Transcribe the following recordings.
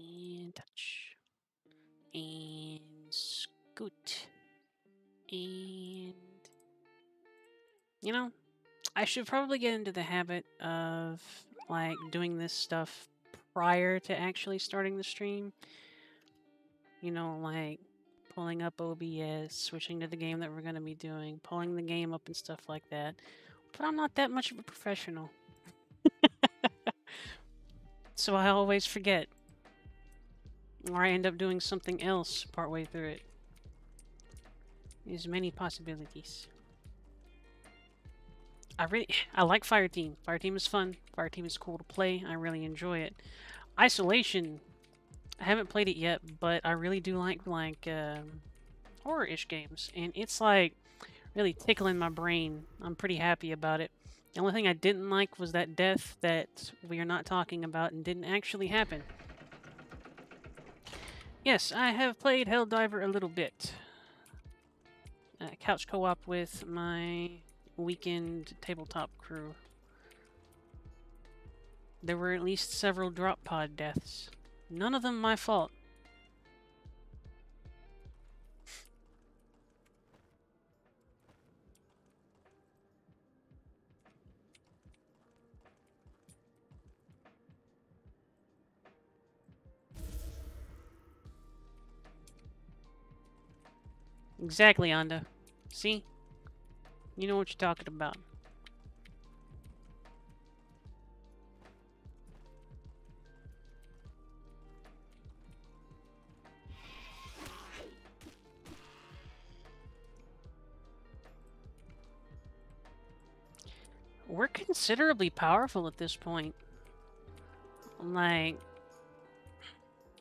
And touch. And scoot. And... You know, I should probably get into the habit of, like, doing this stuff prior to actually starting the stream. You know, like, pulling up OBS, switching to the game that we're going to be doing, pulling the game up and stuff like that. But I'm not that much of a professional. So I always forget. Or I end up doing something else partway through it. There's many possibilities. I like Fireteam. Fireteam is fun. Fireteam is cool to play. I really enjoy it. Isolation, I haven't played it yet, but I really do like horror-ish games, and it's like really tickling my brain. I'm pretty happy about it. The only thing I didn't like was that death that we are not talking about and didn't actually happen. Yes, I have played Helldiver a little bit. Couch co-op with my weekend tabletop crew. There were at least several drop pod deaths. None of them my fault. Exactly, Anda. See? You know what you're talking about. We're considerably powerful at this point. Like,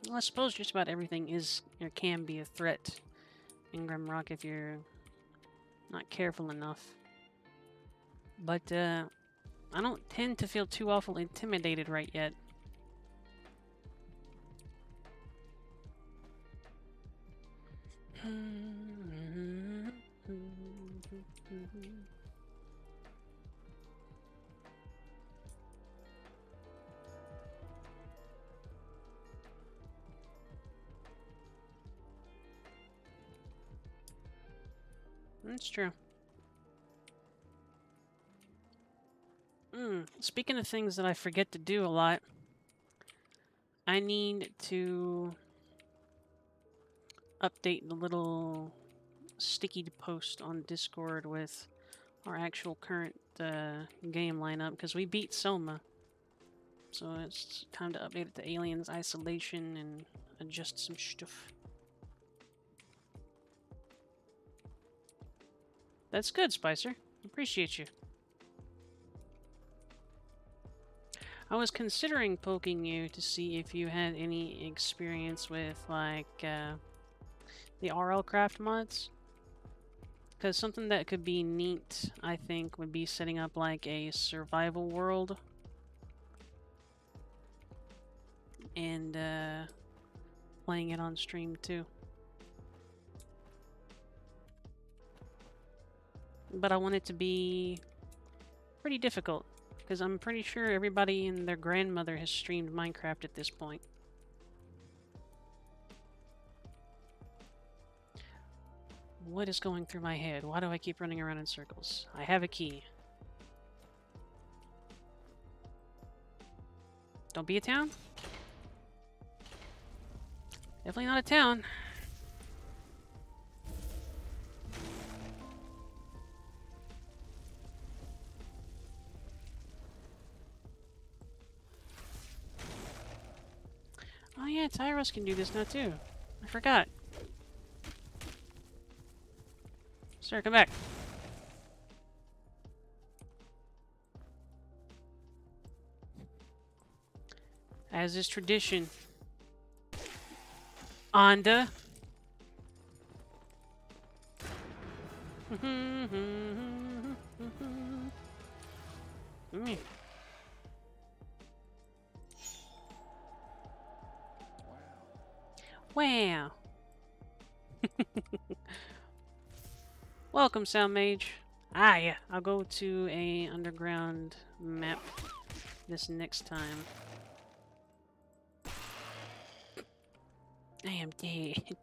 well, I suppose just about everything is or can be a threat in Grimrock if you're not careful enough. But I don't tend to feel too awful intimidated right yet. That's true. Speaking of things that I forget to do a lot, I need to update the little sticky post on Discord with our actual current game lineup, because we beat Soma. So it's time to update it to Aliens Isolation and adjust some stuff. That's good, Spicer. Appreciate you. I was considering poking you to see if you had any experience with, like, the RL Craft mods. Because something that could be neat, I think, would be setting up, like, a survival world. And, playing it on stream, too. But I want it to be pretty difficult, because I'm pretty sure everybody and their grandmother has streamed Minecraft at this point. What is going through my head? Why do I keep running around in circles? I have a key. Don't be a town? Definitely not a town. Oh yeah, Tyros can do this now too. I forgot. Sir, come back. As is tradition. Anda. Wow. Welcome, Sound Mage. Ah, yeah. I'll go to a underground map this next time. I am dead.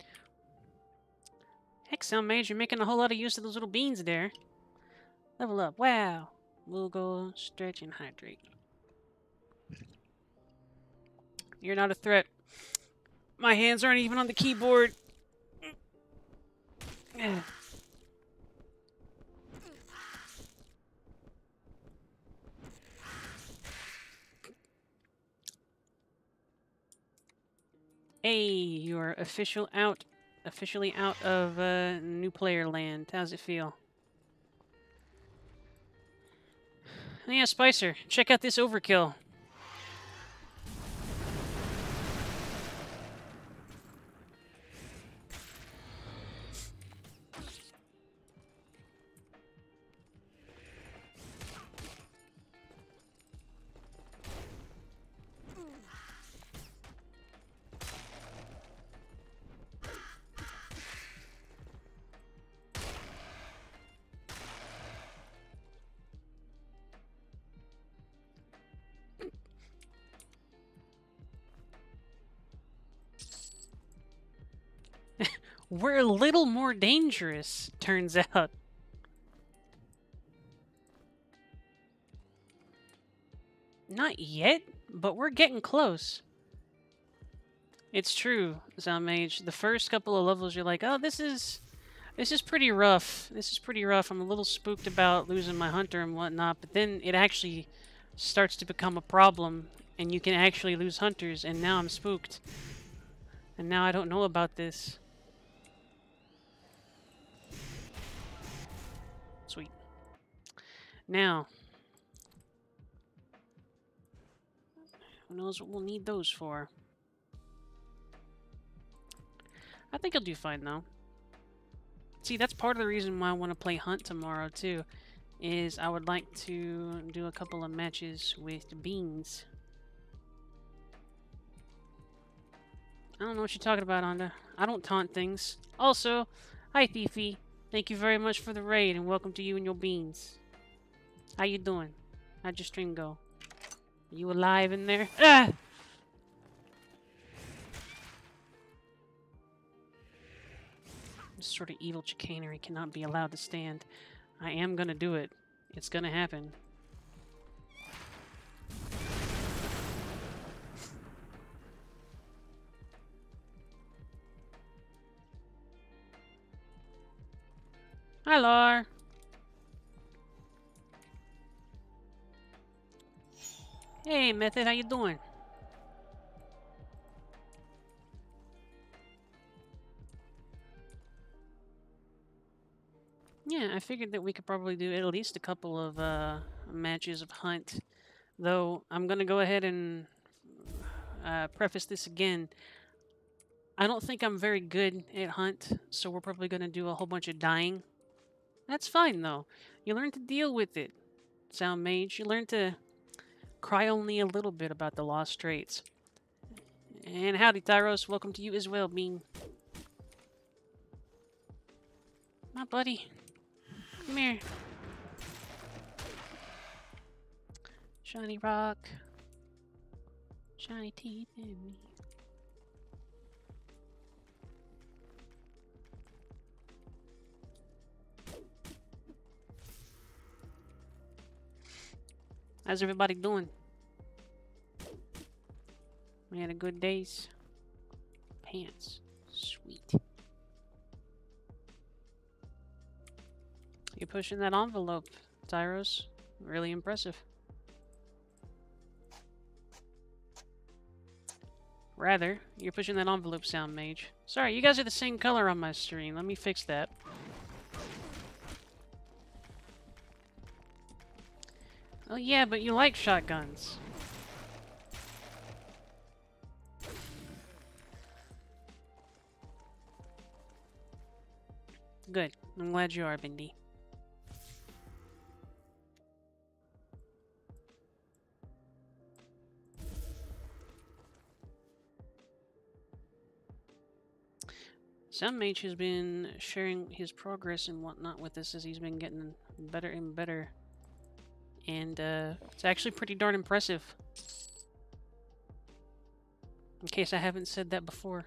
Heck, Sound Mage, you're making a whole lot of use of those little beans there. Level up. Wow. We'll go stretch and hydrate. You're not a threat. My hands aren't even on the keyboard. Hey, you're officially out of new player land. How's it feel? Oh, yeah, Spicer, check out this overkill. We're a little more dangerous, turns out. Not yet, but we're getting close. It's true, Sound Mage. The first couple of levels, you're like, oh, this is pretty rough. This is pretty rough. I'm a little spooked about losing my hunter and whatnot, but then it actually starts to become a problem, and you can actually lose hunters, and now I'm spooked. And now I don't know about this. Sweet. Now, who knows what we'll need those for? I think I'll do fine, though. See, that's part of the reason why I want to play Hunt tomorrow, too, is I would like to do a couple of matches with beans. I don't know what you're talking about, Anda. I don't taunt things. Also, hi, Thiefy. Thank you very much for the raid, and welcome to you and your beans. How you doing? How'd your stream go? Are you alive in there? Ah! This sort of evil chicanery cannot be allowed to stand. I am gonna do it. It's gonna happen. Hi, Lar. Hey, Method, how you doing? Yeah, I figured that we could probably do at least a couple of matches of Hunt. Though, I'm going to go ahead and preface this again. I don't think I'm very good at Hunt, so we're probably going to do a whole bunch of dying. That's fine, though. You learn to deal with it, Sound Mage. You learn to cry only a little bit about the lost traits. And howdy, Tyros. Welcome to you as well, Bean. My buddy. Come here. Shiny rock. Shiny teeth in me. How's everybody doing? We had a good days. Pants. Sweet. You're pushing that envelope, Tyros. Really impressive. Rather, you're pushing that envelope, Sound Mage. Sorry, you guys are the same color on my stream. Let me fix that. Oh yeah, but you like shotguns. Good. I'm glad you are, Bindi. Sound Mage has been sharing his progress and whatnot with us as he's been getting better and better. And it's actually pretty darn impressive. In case I haven't said that before.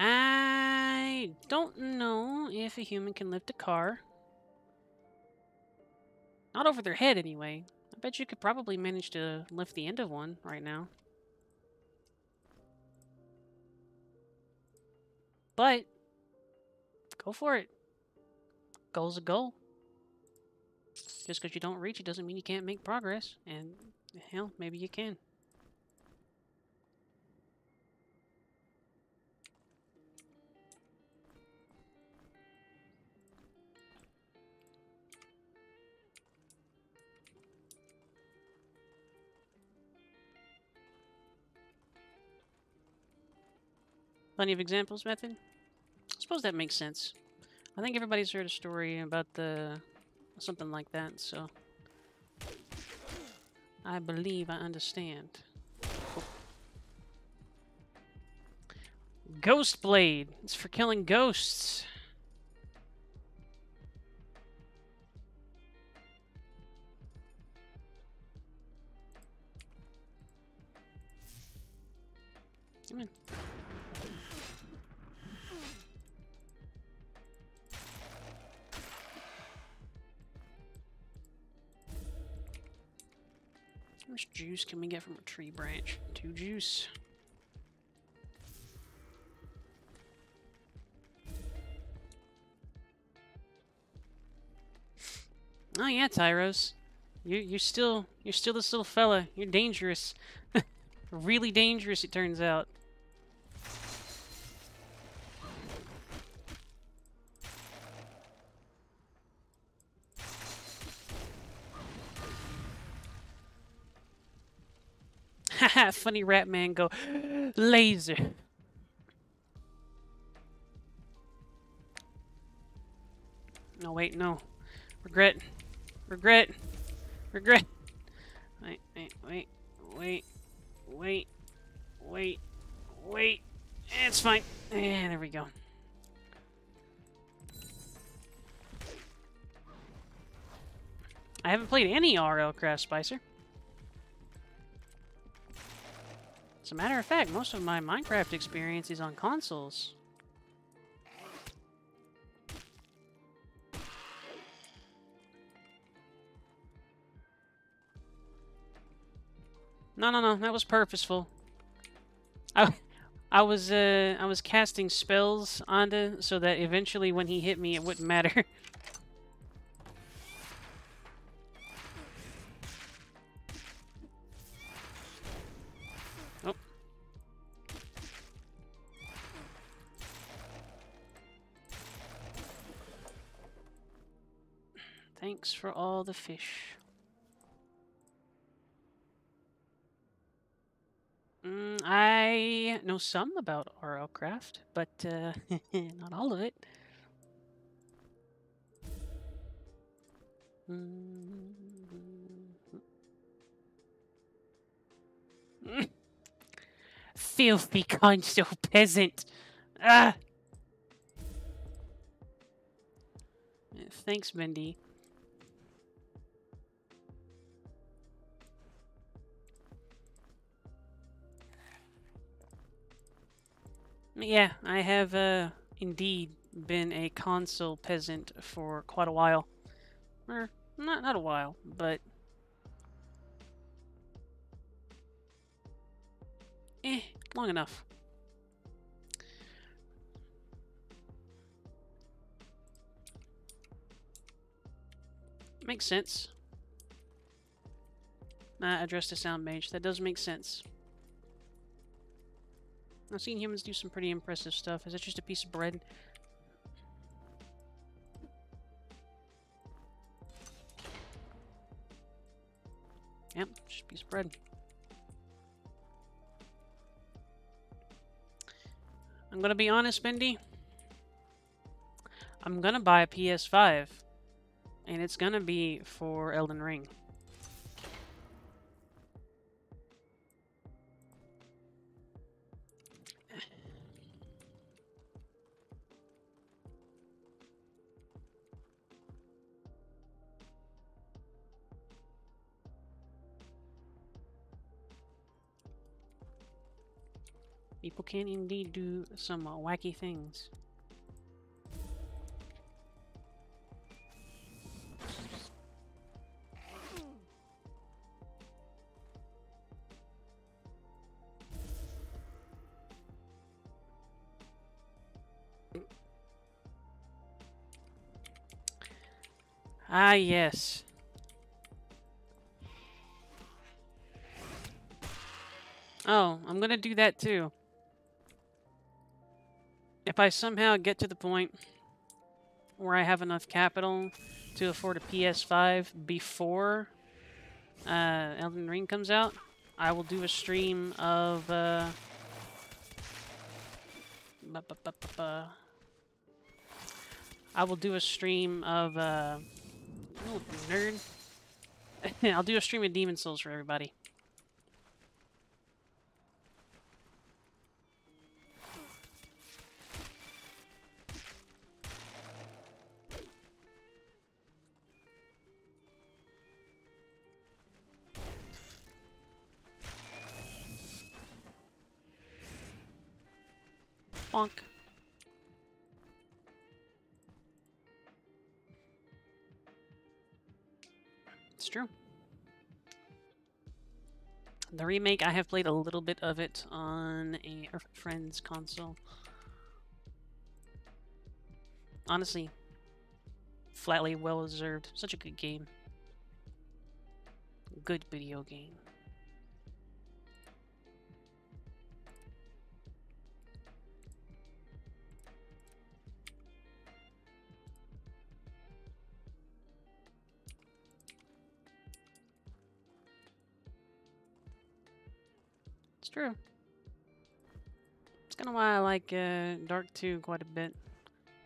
I don't know if a human can lift a car. Not over their head, anyway. I bet you could probably manage to lift the end of one right now. But, go for it. Goal's a goal. Just because you don't reach it doesn't mean you can't make progress. And, hell, maybe you can. Plenty of examples method? I suppose that makes sense. I think everybody's heard a story about something like that, so I believe I understand. Ghost Blade. It's for killing ghosts. Come in. How much juice can we get from a tree branch? 2 juice. Oh yeah, Tyros. You're still this little fella. You're dangerous. Really dangerous, it turns out. Haha, funny rat man go laser. No, wait, no. Regret. Regret. Regret. Wait. It's fine. And there we go. I haven't played any RL Craft Spicer. As a matter of fact, most of my Minecraft experience is on consoles. No, that was purposeful. I was casting spells Anda so that eventually when he hit me it wouldn't matter. Oh. Thanks for all the fish. I know some about RL Craft, but not all of it. Filthy console peasant. Ah. Thanks, Bendy. Yeah, I have indeed been a console peasant for quite a while. Or not a while, but long enough. Makes sense. Address to sound mage. That does make sense. I've seen humans do some pretty impressive stuff. Is it just a piece of bread? Yep, just a piece of bread. I'm gonna be honest, Bendy. I'm gonna buy a PS5, and it's gonna be for Elden Ring. People can indeed do some wacky things. Ah, yes. Oh, I'm gonna do that too. If I somehow get to the point where I have enough capital to afford a PS5 before Elden Ring comes out, I will do a stream of I will do a stream of oh, nerd. I'll do a stream of Demon Souls for everybody. Bonk. It's true. The remake, I have played a little bit of it on a friend's console. Honestly, flatly well deserved. Such a good game. Good video game. It's true. It's kind of why I like Dark 2 quite a bit.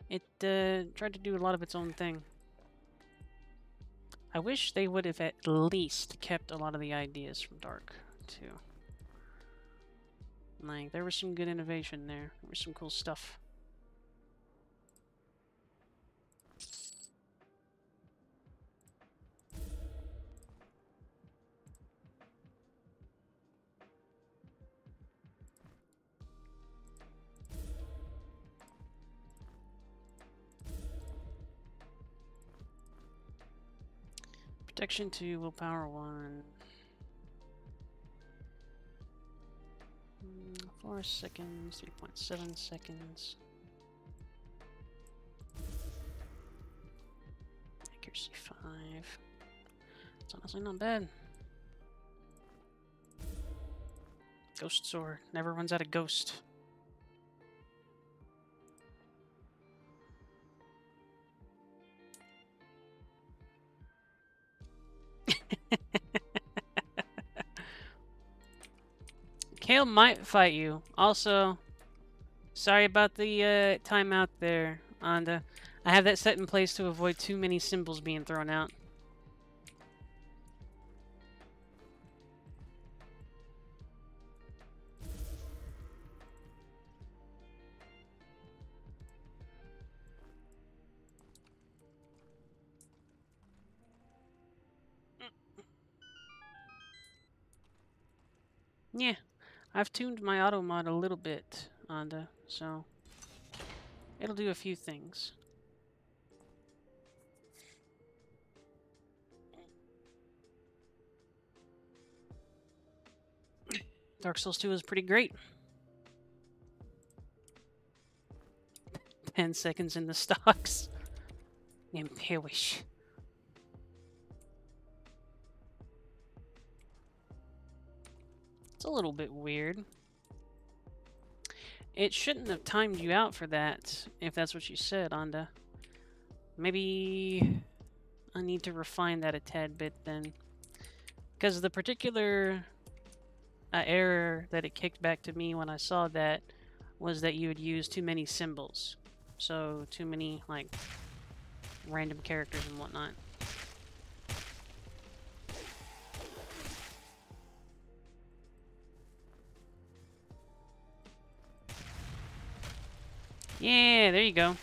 It tried to do a lot of its own thing. I wish they would have at least kept a lot of the ideas from Dark 2. Like, there was some good innovation there. There was some cool stuff. Protection 2, willpower 1. 4 seconds, 3.7 seconds. Accuracy 5. It's honestly not bad. Ghost Sword. Never runs out of ghost. Kale might fight you. Also, sorry about the timeout there, Anda. I have that set in place to avoid too many symbols being thrown out. Yeah, I've tuned my auto mod a little bit, Anda, so it'll do a few things. Dark Souls 2 is pretty great. 10 seconds in the stocks. Imperish. It's a little bit weird. It shouldn't have timed you out for that, if that's what you said, Anda. Maybe I need to refine that a tad bit then. Because the particular error that it kicked back to me when I saw that was that you had used too many symbols. so too many, like, random characters and whatnot. Yeah, there you go.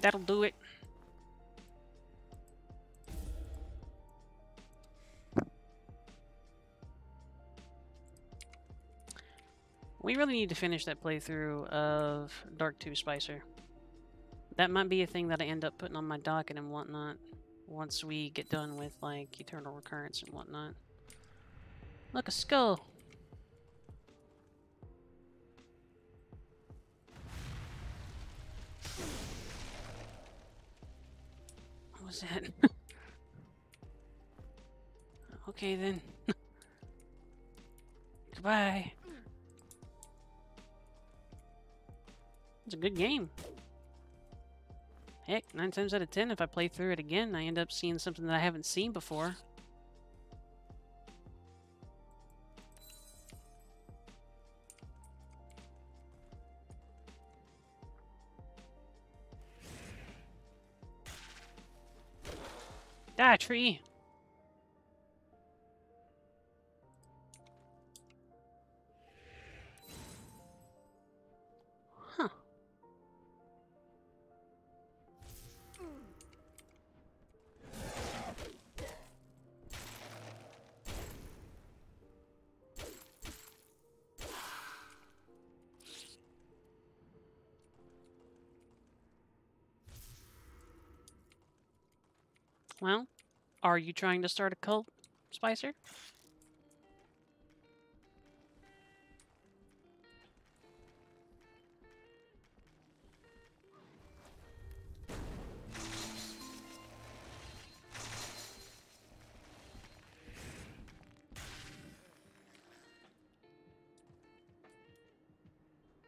That'll do it. We really need to finish that playthrough of Dark 2 Spicer. That might be a thing that I end up putting on my docket and whatnot once we get done with, like, Eternal Recurrence and whatnot. Look, a skull! What was that? Okay, then. Goodbye. It's a good game. Heck, 9 times out of 10, if I play through it again, I end up seeing something that I haven't seen before. Die, tree! Huh. Well, are you trying to start a cult, Spicer?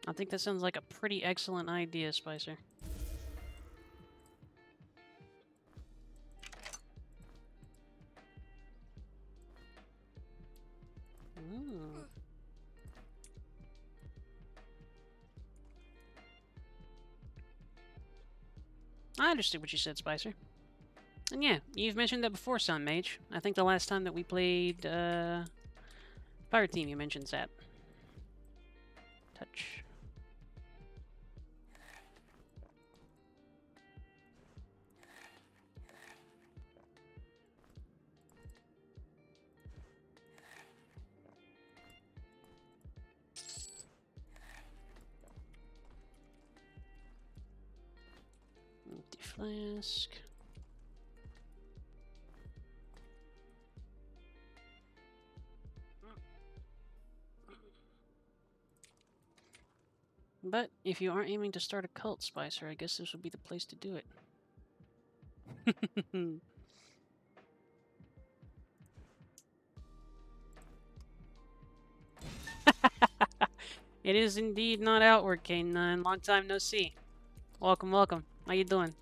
I think that sounds like a pretty excellent idea, Spicer. Ooh. I understood what you said, Spicer. And yeah, you've mentioned that before, Sun Mage. I think the last time that we played Fire Team, you mentioned that. Touch. Empty flask. But if you aren't aiming to start a cult, Spicer, I guess this would be the place to do it. It is indeed not Outward, K9. Long time no see. Welcome, welcome. How you doing?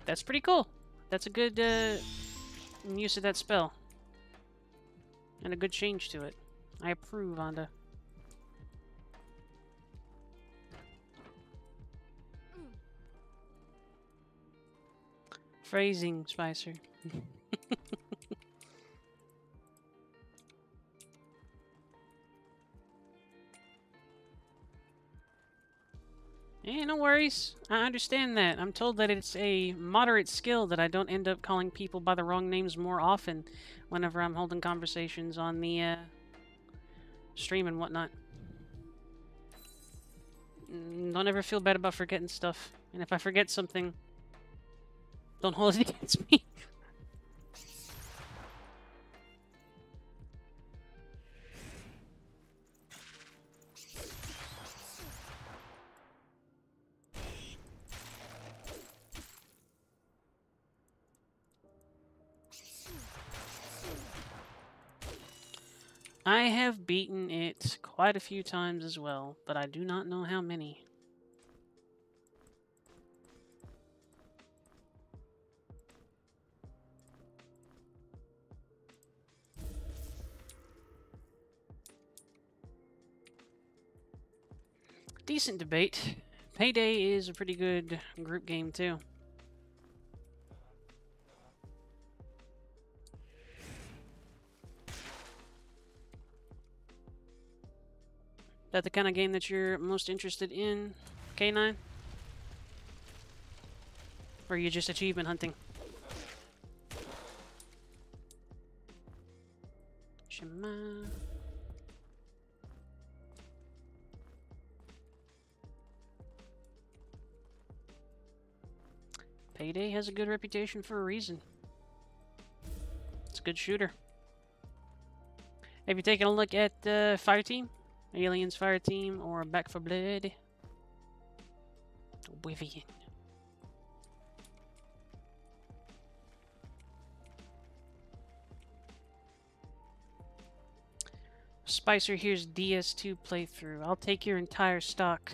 That's pretty cool. That's a good use of that spell. And a good change to it. I approve, Anda. Phrasing, Spicer. Eh, no worries. I understand that. I'm told that it's a moderate skill that I don't end up calling people by the wrong names more often whenever I'm holding conversations on the stream and whatnot. Don't ever feel bad about forgetting stuff. And if I forget something, don't hold it against me. I have beaten it quite a few times as well, but I do not know how many. Decent debate. Payday is a pretty good group game, too. That the kind of game that you're most interested in, K9? Or are you just achievement hunting? Shema. Payday has a good reputation for a reason. It's a good shooter. Have you taken a look at Fireteam? Aliens Fireteam or Back for Blood? Oblivion. Spicer, here's DS2 playthrough. I'll take your entire stock.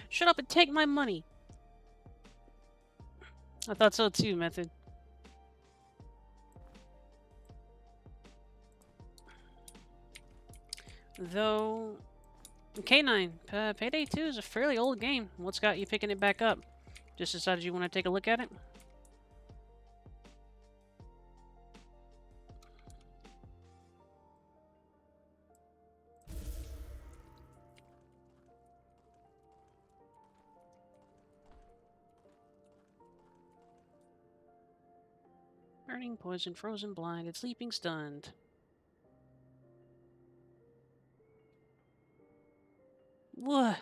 Shut up and take my money. I thought so too, Method. Though, K9, Payday 2 is a fairly old game. What's got you picking it back up? Just decided you want to take a look at it? Burning, poison, frozen, blinded, sleeping, stunned. What?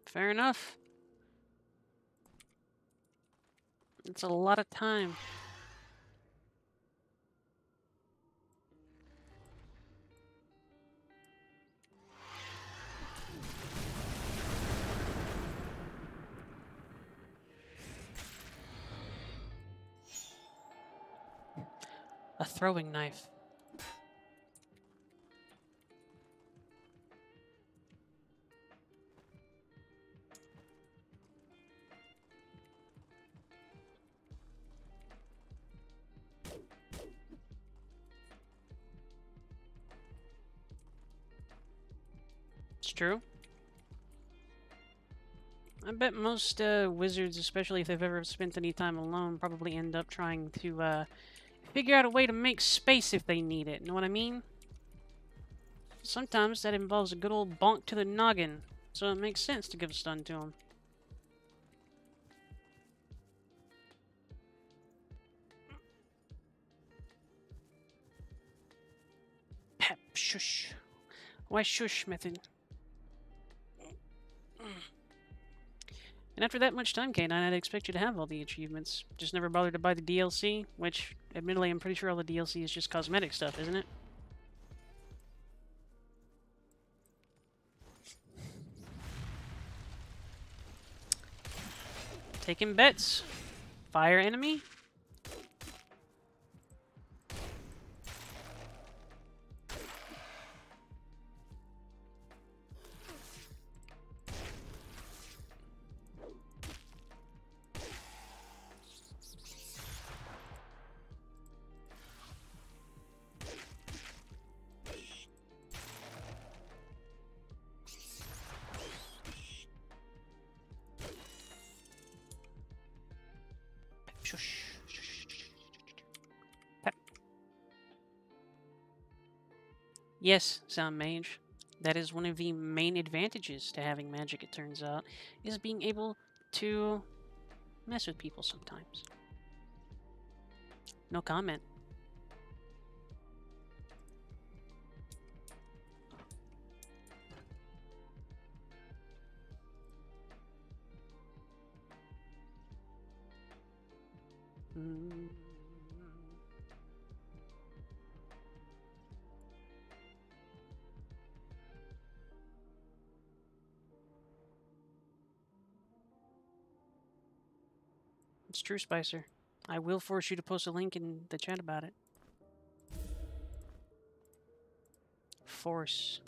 Fair enough. It's a lot of time. A throwing knife. It's true. I bet most wizards, especially if they've ever spent any time alone, probably end up trying to figure out a way to make space if they need it. Know what I mean? Sometimes that involves a good old bonk to the noggin, so it makes sense to give a stun to him. Pep, shush. Why shush, Method? And after that much time, K9, I'd expect you to have all the achievements. Just never bothered to buy the DLC, which, admittedly, I'm pretty sure all the DLC is just cosmetic stuff, isn't it? Taking bets. Fire enemy. Yes, Sound Mage. That is one of the main advantages to having magic, it turns out, is being able to mess with people sometimes. No comment. It's true, Spicer. I will force you to post a link in the chat about it. Force.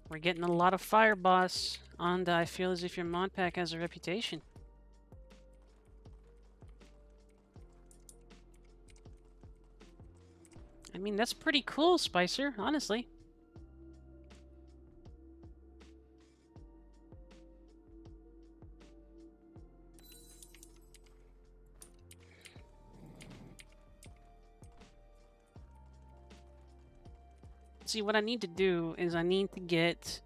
We're getting a lot of fire, boss. Anda, I feel as if your mod pack has a reputation. I mean, that's pretty cool, Spicer, honestly. See, what I need to do is I need to get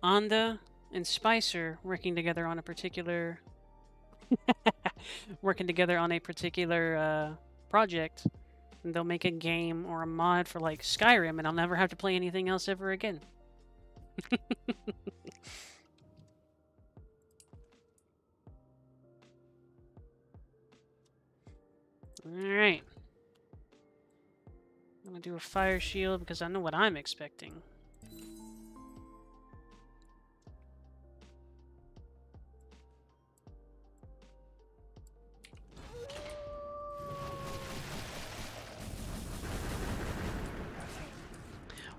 Anda and Spicer working together on a particular project, and they'll make a game or a mod for like Skyrim, and I'll never have to play anything else ever again. Alright. I'm gonna do a fire shield because I know what I'm expecting.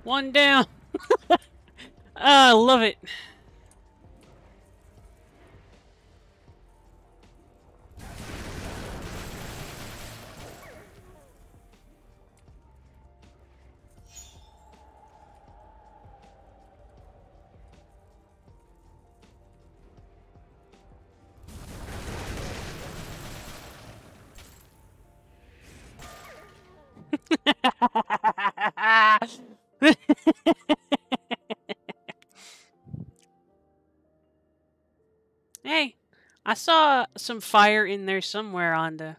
One down! I love it! Hey, I saw some fire in there somewhere on the...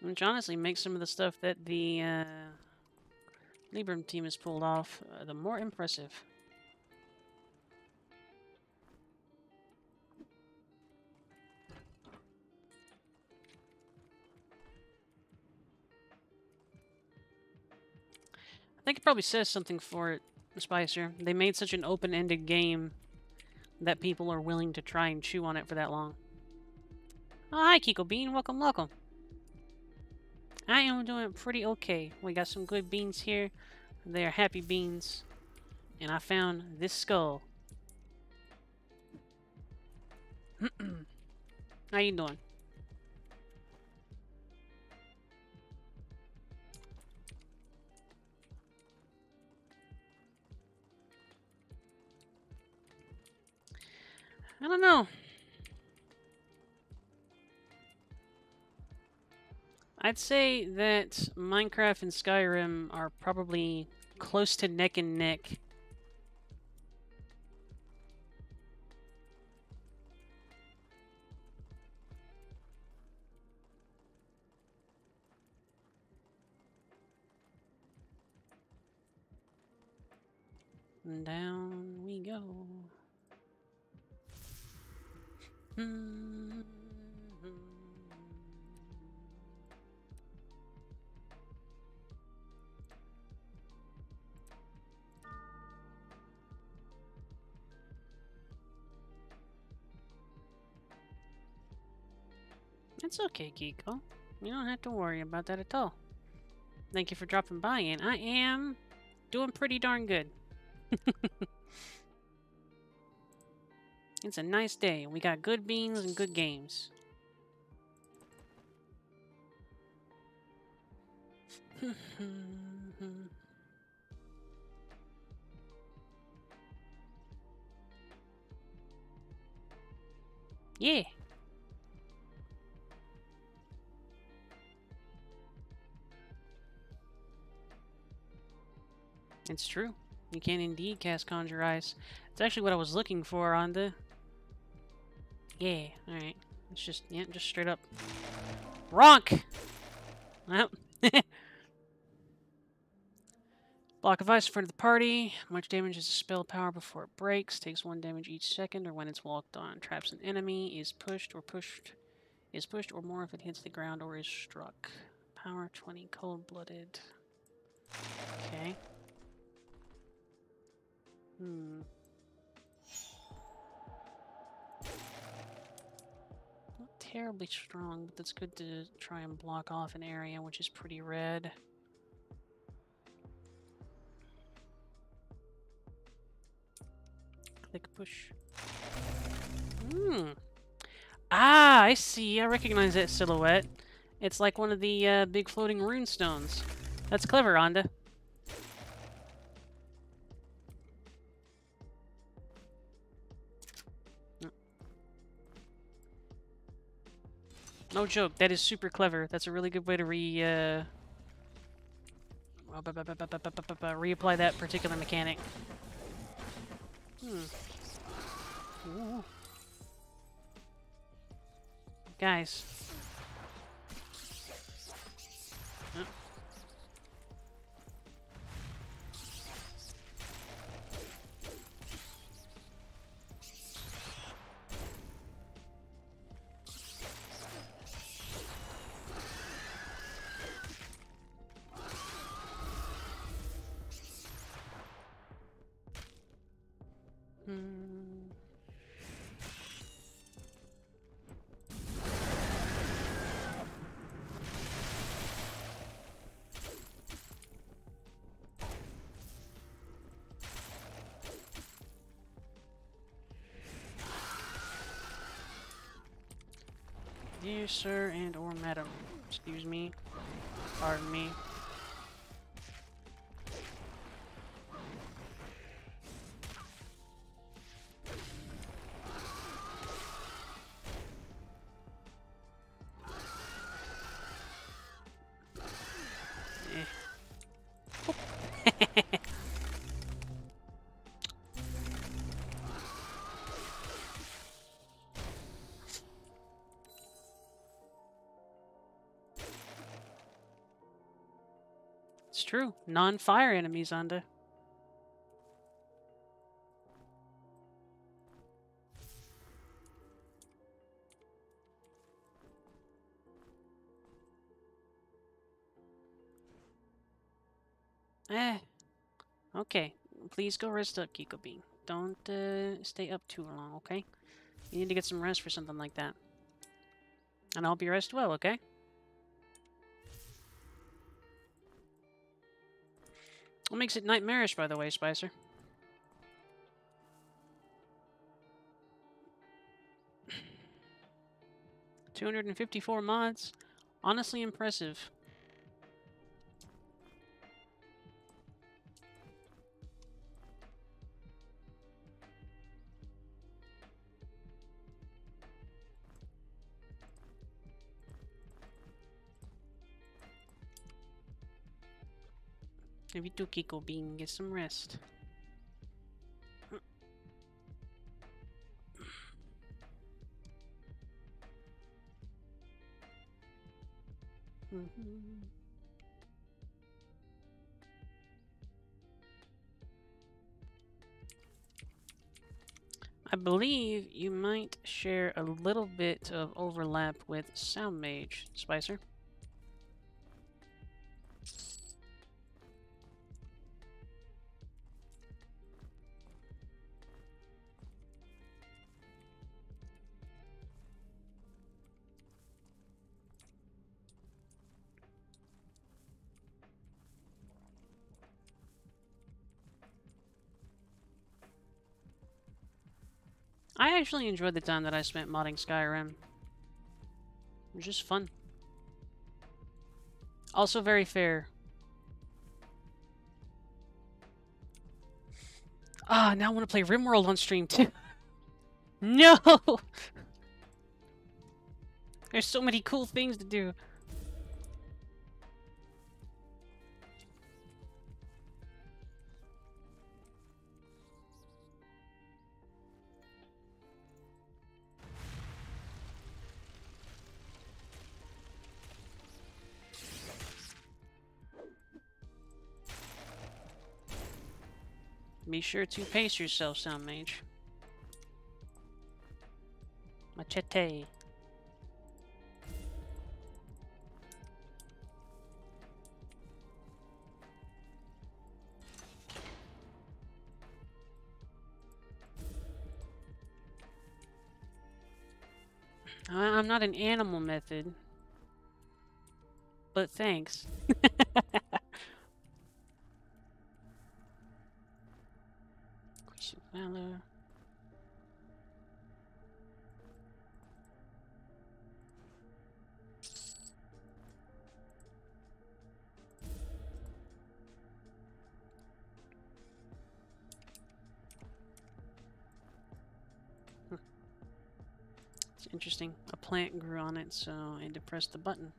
Which honestly makes some of the stuff that the Libram team has pulled off the more impressive. I think it probably says something for it, Spicer. They made such an open-ended game that people are willing to try and chew on it for that long. Oh, hi, Kiko Bean. Welcome, welcome. I am doing pretty okay. We got some good beans here. They are happy beans. And I found this skull. How you doing? I don't know. I'd say that Minecraft and Skyrim are probably close to neck and neck. And down we go. It's okay, Kiko. You don't have to worry about that at all. Thank you for dropping by, and I am doing pretty darn good. It's a nice day, and we got good beans and good games. Yeah. It's true. You can indeed cast Conjure Eyes. It's actually what I was looking for, Anda. Yeah, alright. It's just, yeah, just straight up. Ronk! Well. Block of ice in front of the party. Much damage is a spell power before it breaks. Takes 1 damage each second or when it's walked on. Traps an enemy. Is pushed or more if it hits the ground or is struck. Power 20. Cold-blooded. Okay. Not terribly strong, but that's good to try and block off an area, which is pretty red. Click push. Ah, I see. I recognize that silhouette. It's like one of the big floating rune stones. That's clever, Anda. No joke, that is super clever. That's a really good way to reapply that particular mechanic. Ooh. Guys. Dear sir and or madam, excuse me, pardon me. It's true. Non-fire enemies, Anda. Okay. Please go rest up, Kiko Bean. Don't stay up too long, okay? You need to get some rest for something like that. And I hope you rest well, okay? What makes it nightmarish, by the way, Spicer? $254 mods. Honestly impressive. If you do, Kiko Bean, get some rest. I believe you might share a little bit of overlap with Sound Mage, Spicer. I actually enjoyed the time that I spent modding Skyrim. It was just fun. Also very fair. Ah, now I want to play RimWorld on stream too. No! There's so many cool things to do. Be sure to pace yourself, Sound Mage. Machete. I'm not an animal method. But thanks. Valor. It's interesting. A plant grew on it, so I had to press the button.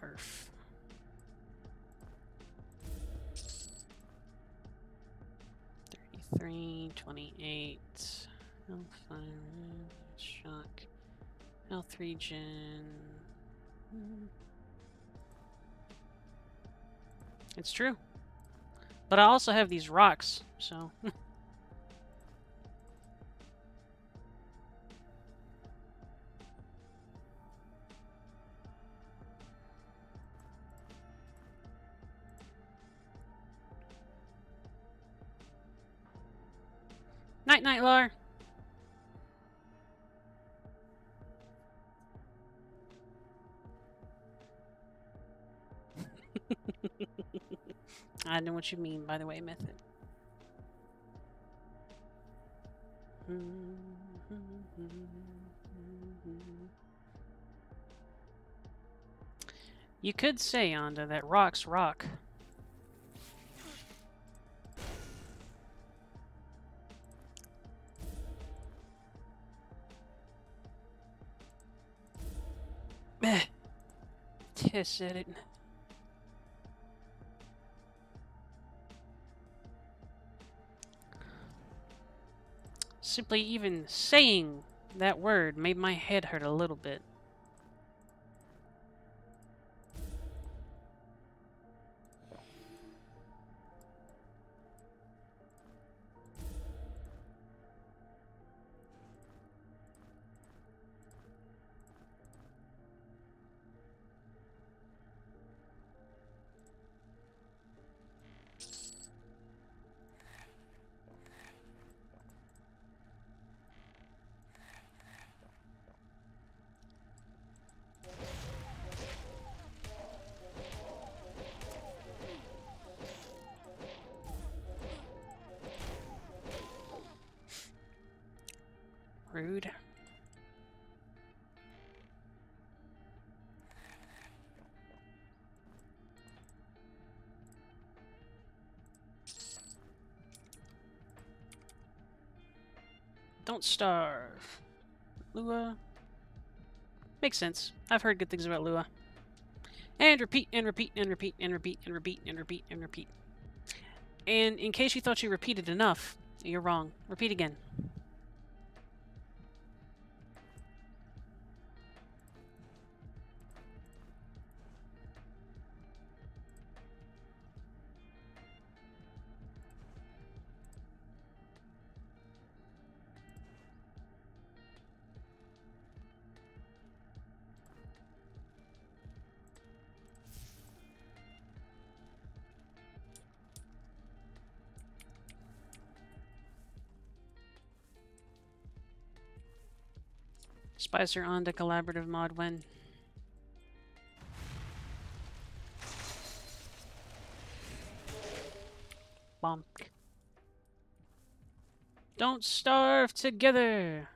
Earth. $33.28. Hellfire. Shock. Health regen. It's true. But I also have these rocks, so... Night-night, Lar. I know what you mean, by the way, method. You could say, Anda, that rocks rock. Tiss said it. Simply even saying that word made my head hurt a little bit. Rude. Don't starve. Lua. Makes sense. I've heard good things about Lua. And repeat, and repeat, and repeat, and repeat, and repeat, and repeat, and repeat. And in case you thought you repeated enough, you're wrong. Repeat again. Spicer Anda collaborative mod when? Bonk. Don't starve together!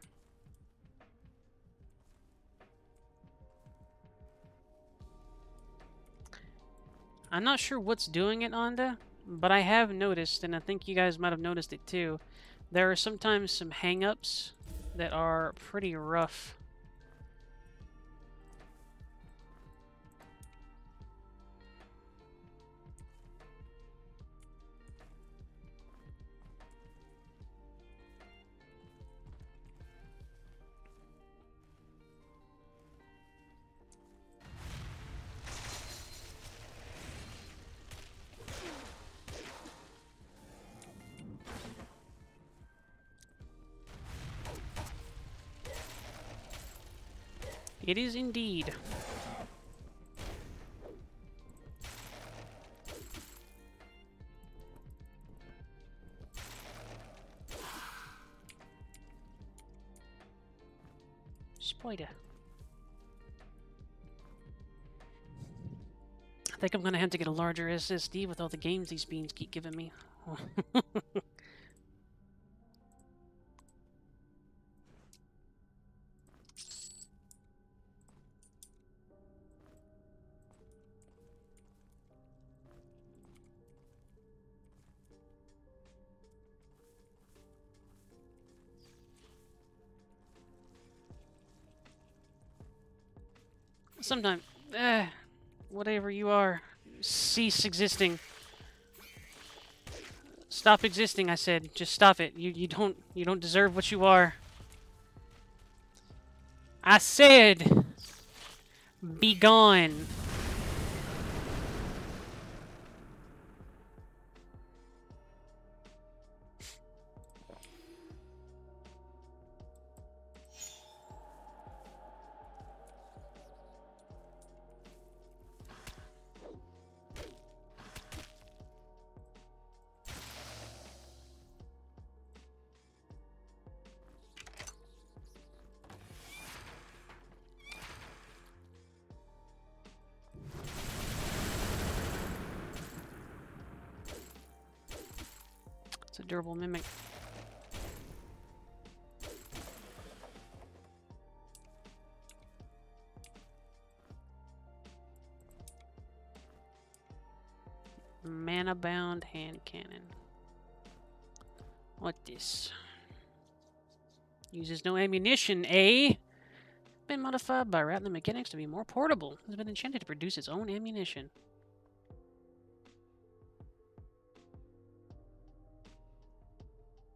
I'm not sure what's doing it, Anda, but I have noticed, and I think you guys might have noticed it too, there are sometimes some hang-ups that are pretty rough. It is indeed. Spider. I think I'm gonna have to get a larger SSD with all the games these beans keep giving me. Sometimes, whatever you are, cease existing. Stop existing, I said. Just stop it. You don't deserve what you are. I said, be gone. It's a durable mimic. Mana-bound hand cannon. What this? Uses no ammunition, eh? Been modified by routing the mechanics to be more portable. Has been enchanted to produce its own ammunition.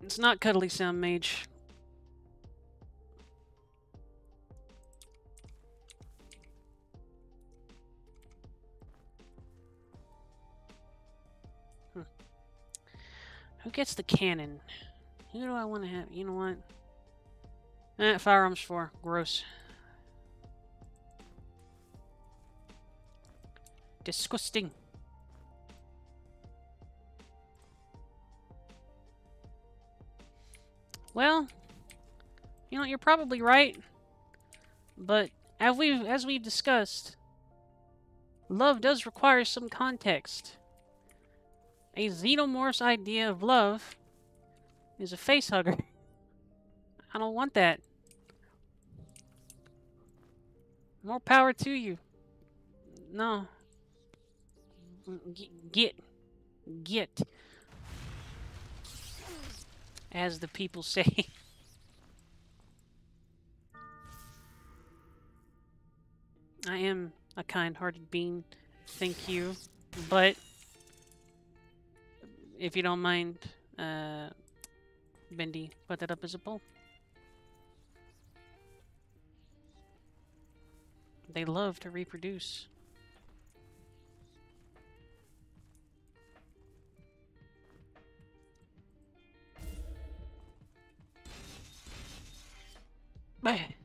It's not Cuddly Sound Mage. Who gets the cannon? Who do I want to have? You know what? Firearms 4. Gross. Disgusting. Well, you know, you're probably right. But as we've discussed, love does require some context. A xenomorph's idea of love is a face hugger. I don't want that. More power to you. No. Get. As the people say. I am a kind-hearted being. Thank you. But if you don't mind, Bendy, put that up as a poll. They love to reproduce. Bye.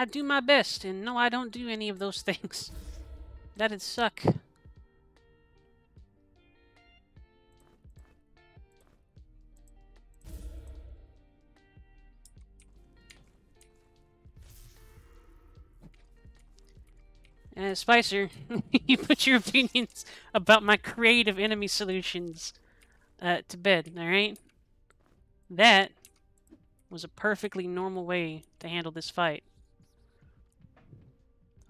I do my best, and no, I don't do any of those things. That'd suck. Spicer, you put your opinions about my creative enemy solutions to bed, alright? That was a perfectly normal way to handle this fight.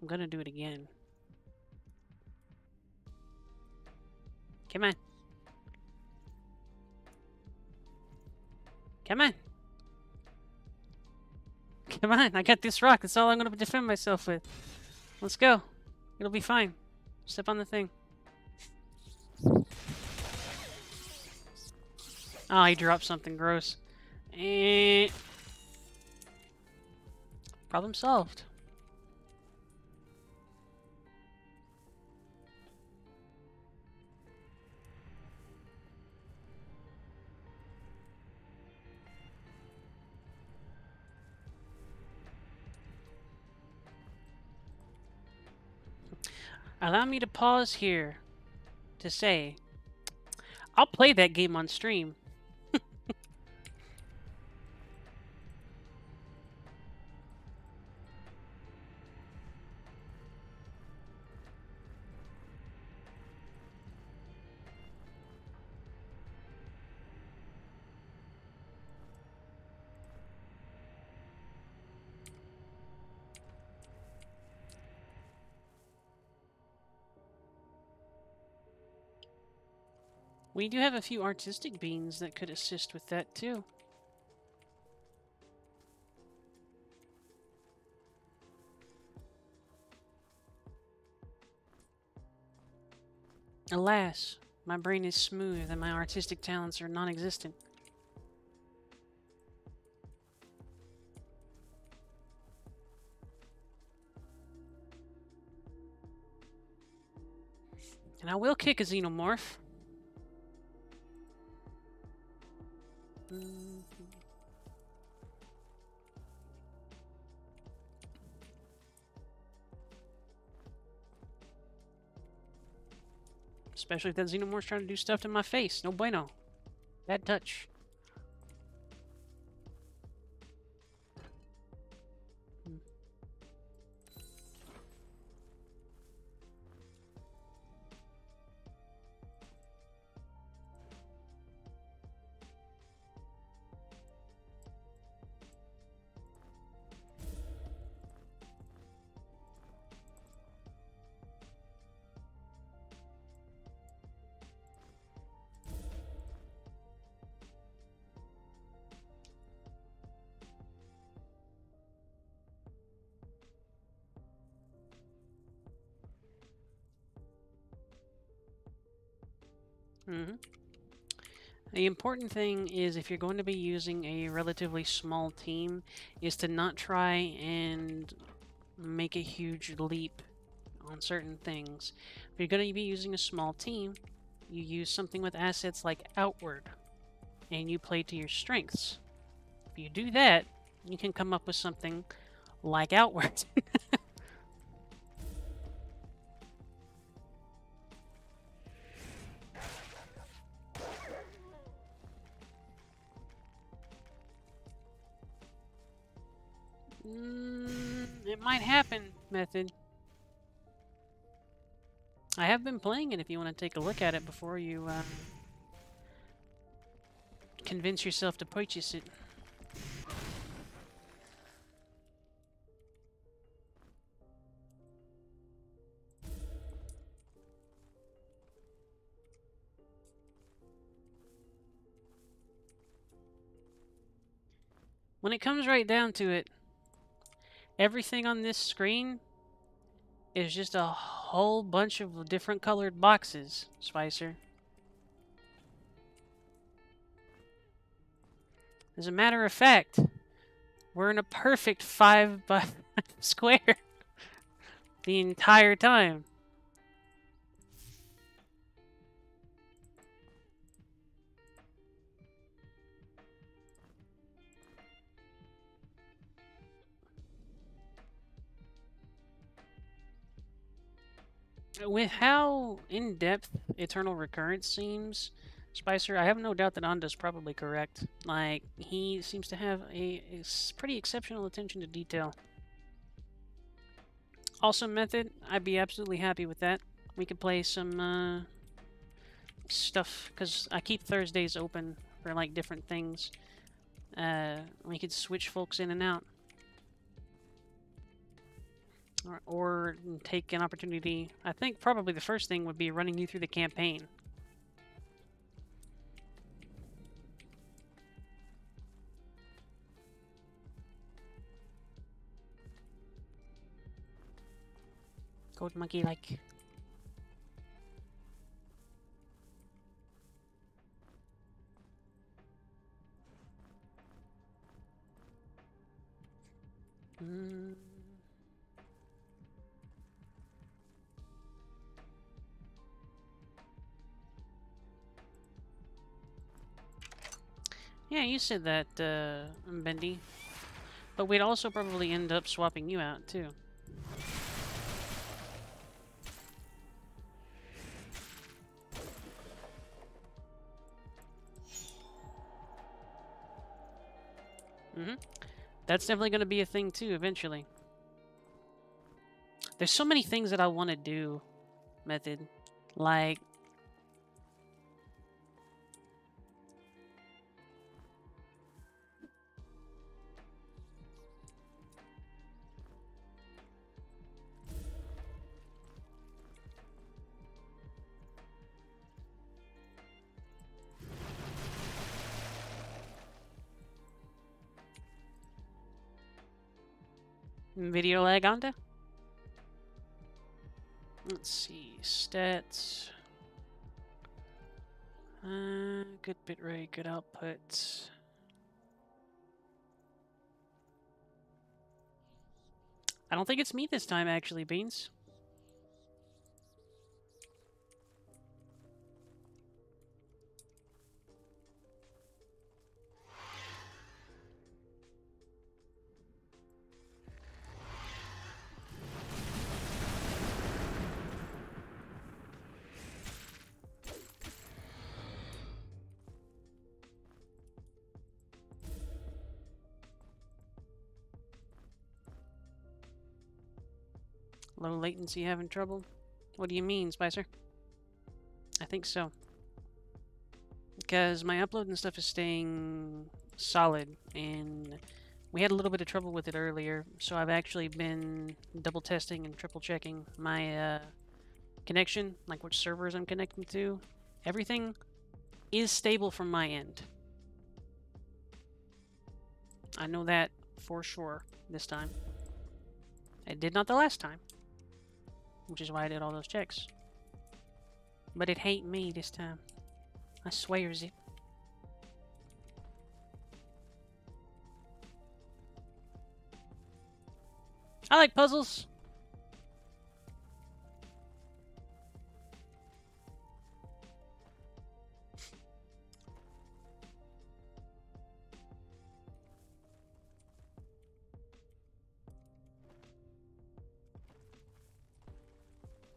I'm gonna do it again. Come on. Come on. Come on, I got this rock. That's all I'm gonna defend myself with. Let's go. It'll be fine. Step on the thing. Oh, he dropped something gross. Problem solved. Allow me to pause here to say, I'll play that game on stream. We do have a few artistic beans that could assist with that too. Alas, my brain is smooth and my artistic talents are non-existent. And I will kick a xenomorph. Especially if that xenomorph's trying to do stuff to my face. No bueno. Bad touch. The important thing is, if you're going to be using a relatively small team, is to not try and make a huge leap on certain things. If you're going to be using a small team, you use something with assets like Outward, and you play to your strengths. If you do that, you can come up with something like Outward. It might happen, Method. I have been playing it if you want to take a look at it before you convince yourself to purchase it. When it comes right down to it, everything on this screen is just a whole bunch of different colored boxes, Spicer. As a matter of fact, we're in a perfect 5 by 5 square the entire time. With how in-depth Eternal Recurrence seems, Spicer, I have no doubt that Anda's probably correct. Like, he seems to have a pretty exceptional attention to detail. Also, Method, I'd be absolutely happy with that. We could play some stuff, because I keep Thursdays open for, like, different things. We could switch folks in and out. Or take an opportunity. I think probably the first thing would be running you through the campaign. Gold monkey like. Yeah, you said that, Bendy. But we'd also probably end up swapping you out, too. That's definitely going to be a thing, too, eventually. There's so many things that I want to do, Method. Like... Video lag, Anda? Let's see. Stats. Good bitrate, good output. I don't think it's me this time, actually, Beans. Low latency having trouble? What do you mean, Spicer? I think so. Because my upload and stuff is staying solid, and we had a little bit of trouble with it earlier, so I've actually been double testing and triple checking my connection, like which servers I'm connecting to. Everything is stable from my end. I know that for sure this time. It did not the last time, which is why I did all those checks. But it ain't me this time. I swears it. I like puzzles.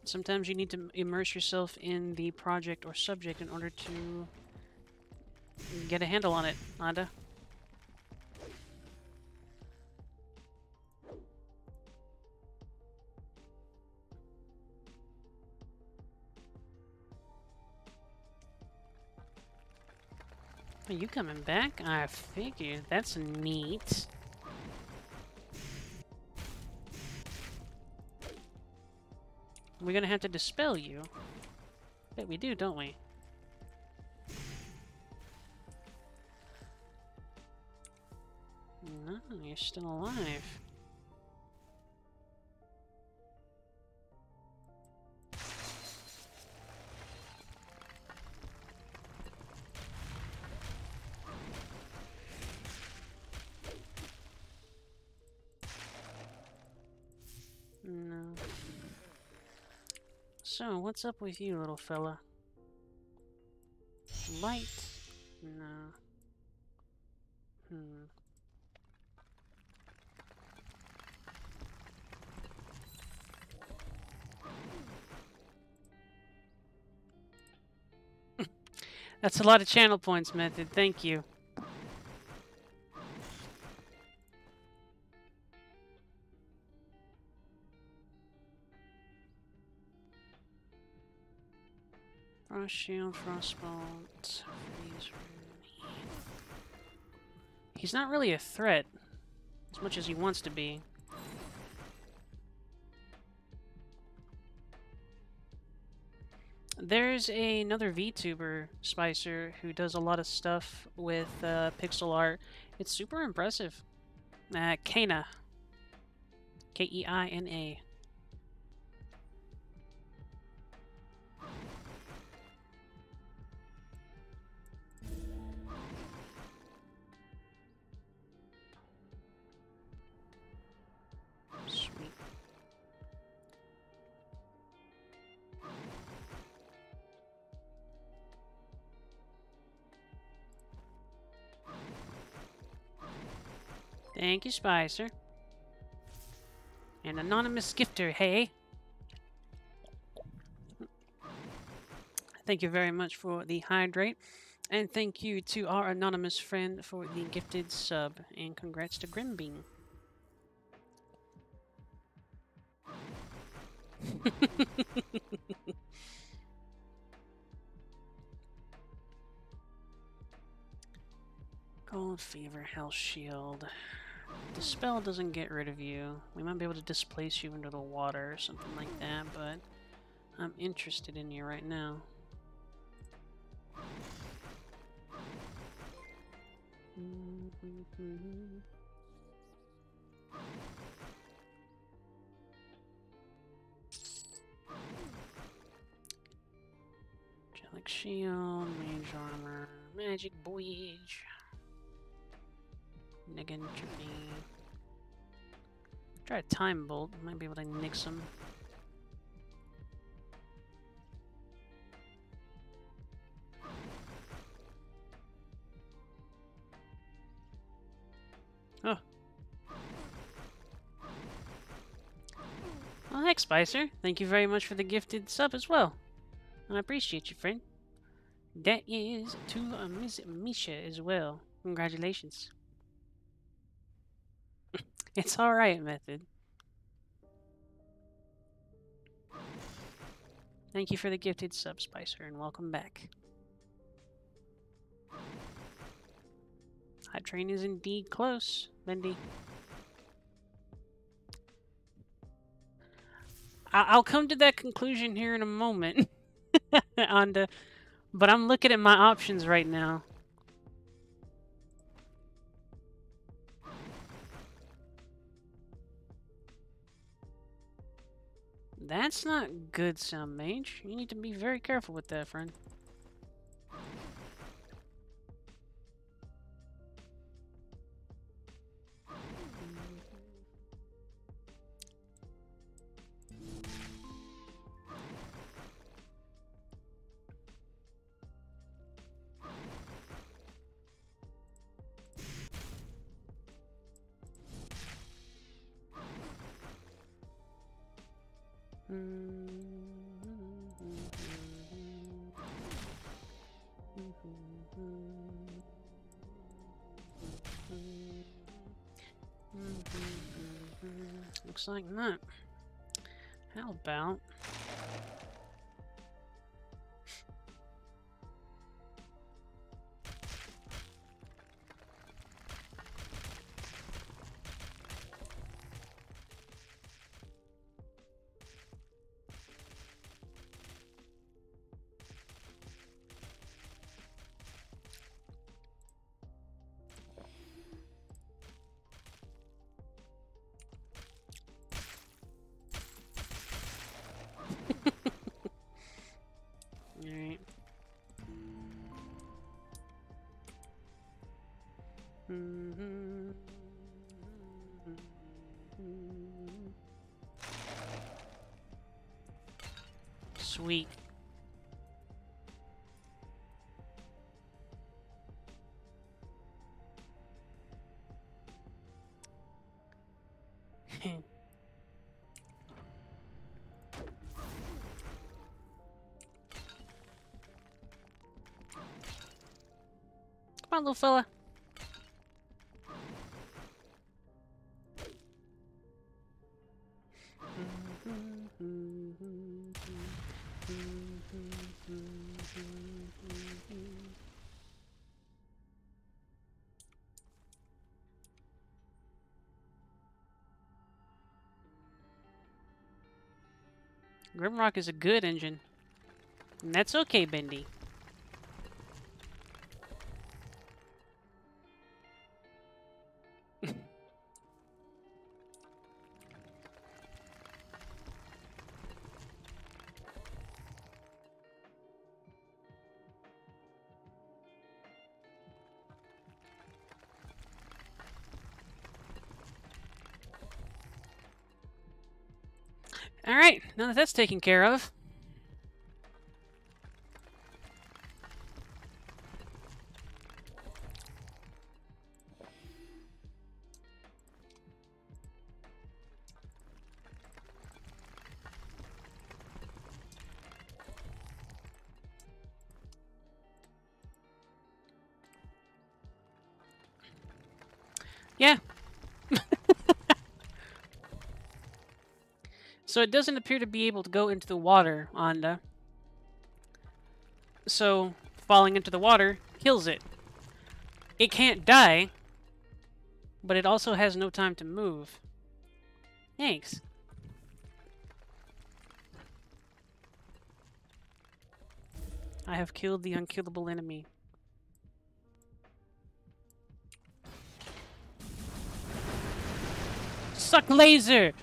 Sometimes you need to immerse yourself in the project or subject in order to get a handle on it, Anda. Are you coming back? I figured. That's neat. We're gonna have to dispel you. Bet we do, don't we? No, you're still alive. No. So, what's up with you, little fella? Light? No. That's a lot of channel points, Method. Thank you. Frost shield, frostbolt, freeze. He's not really a threat as much as he wants to be. There's another VTuber, Spicer, who does a lot of stuff with pixel art. It's super impressive. Keina. Keina. Sweet. Thank you, Spicer. An anonymous gifter, hey? Thank you very much for the hydrate. And thank you to our anonymous friend for the gifted sub. And congrats to Grimbean. Cold Fever, Health Shield. Dispel doesn't get rid of you. We might be able to displace you into the water or something like that, but I'm interested in you right now. Angelic Shield, Mage Armor, Magic Voyage, Niggin Journey. Try a Time Bolt, might be able to nix him. Oh. Well, heck, Spicer. Thank you very much for the gifted sub as well. I appreciate you, friend. That is to Miss Misha as well. Congratulations. It's alright, Method. Thank you for the gifted sub, Spicer, and welcome back. Hot train is indeed close, Bendy. I'll come to that conclusion here in a moment, Anda, but I'm looking at my options right now. That's not good, Sound Mage. You need to be very careful with that, friend. Looks like not. How about... Alright. Sweet. Come on, little fella. Grimrock is a good engine. And that's okay, Bendy. Alright, now that that's taken care of. Yeah. So it doesn't appear to be able to go into the water, Anda. So falling into the water kills it. It can't die, but it also has no time to move. Thanks. I have killed the unkillable enemy. Suck laser!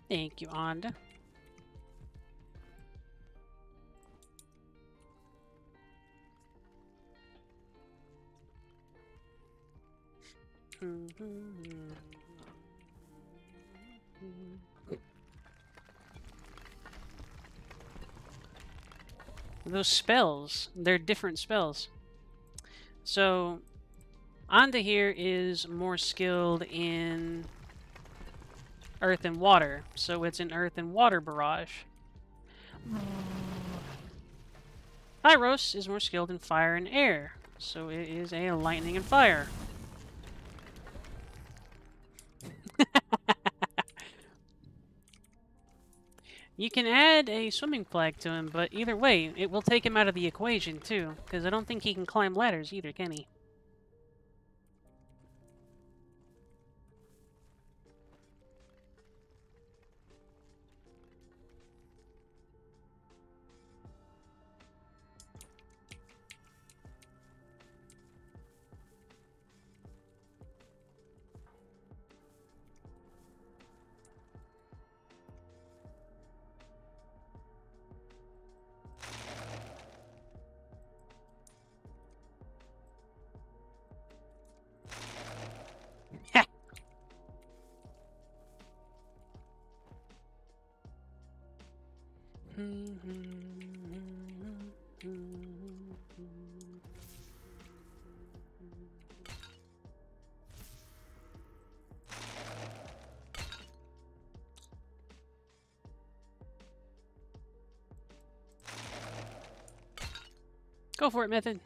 Thank you, Anda. Those spells, they're different spells. So, Anda here is more skilled in earth and water, so it's an earth and water barrage. Pyros is more skilled in fire and air, so it is a lightning and fire. You can add a swimming flag to him, but either way, it will take him out of the equation too, because I don't think he can climb ladders either, can he? Go for it, Method.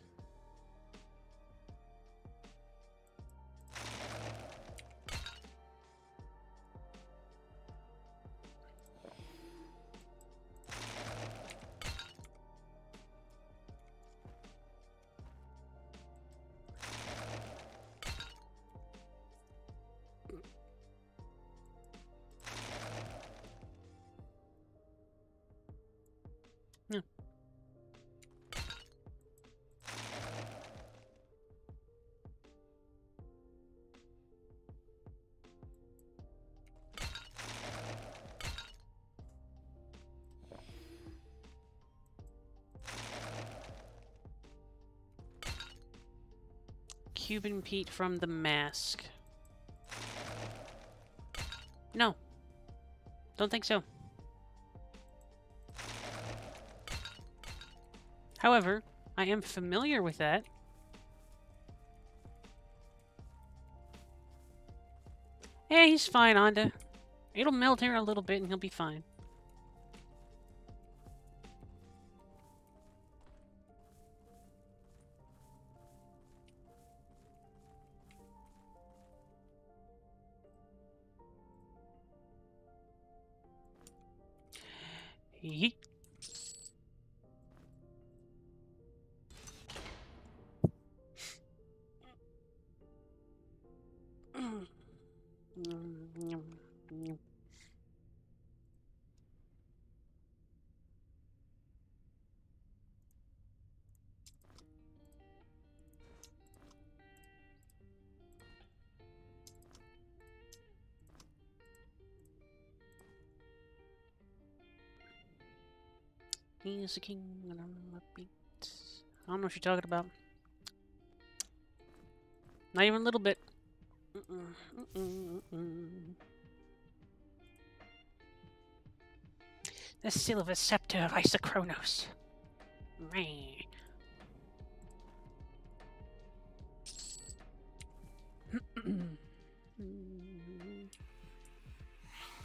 Yeah. Cuban Pete from the Mask. No. Don't think so. However, I am familiar with that. Yeah, he's fine, Anda. It'll melt here a little bit and he'll be fine. Yeet. He's a king and I'm a beat. I don't know what you're talking about. Not even a little bit. The silver scepter of Isochronos.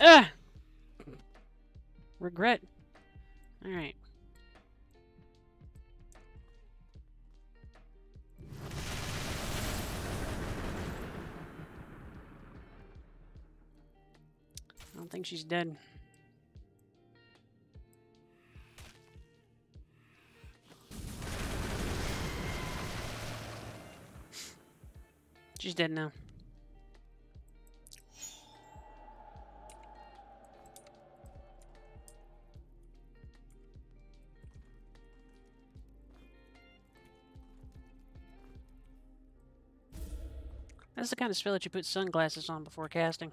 Ah! Regret. Alright. I don't think she's dead. She's dead now. That's the kind of spell that you put sunglasses on before casting.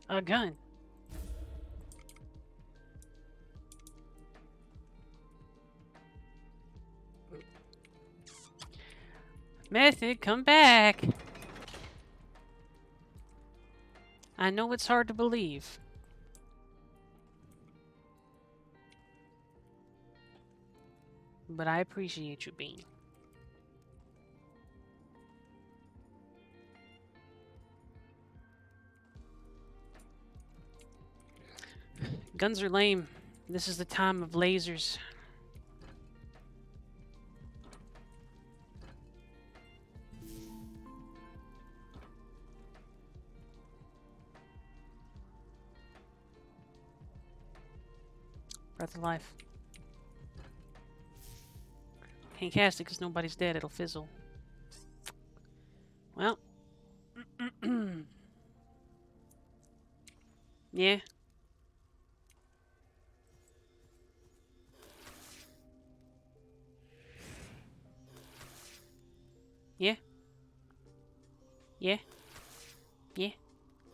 A gun. Method, come back. I know it's hard to believe. But I appreciate you being. Guns are lame. This is the time of lasers. Breath of life. Can't cast it because nobody's dead. It'll fizzle. Well. Yeah. Yeah. Yeah. Yeah.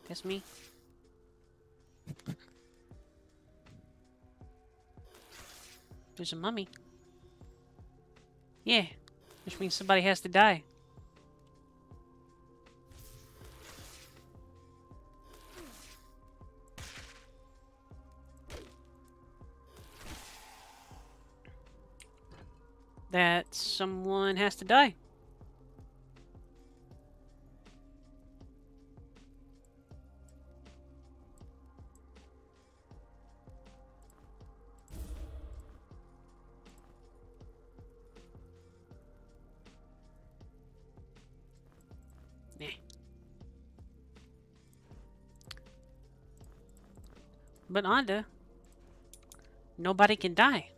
That's me. There's a mummy. Yeah. Which means somebody has to die. That someone has to die. Yeah. But Anda, nobody can die.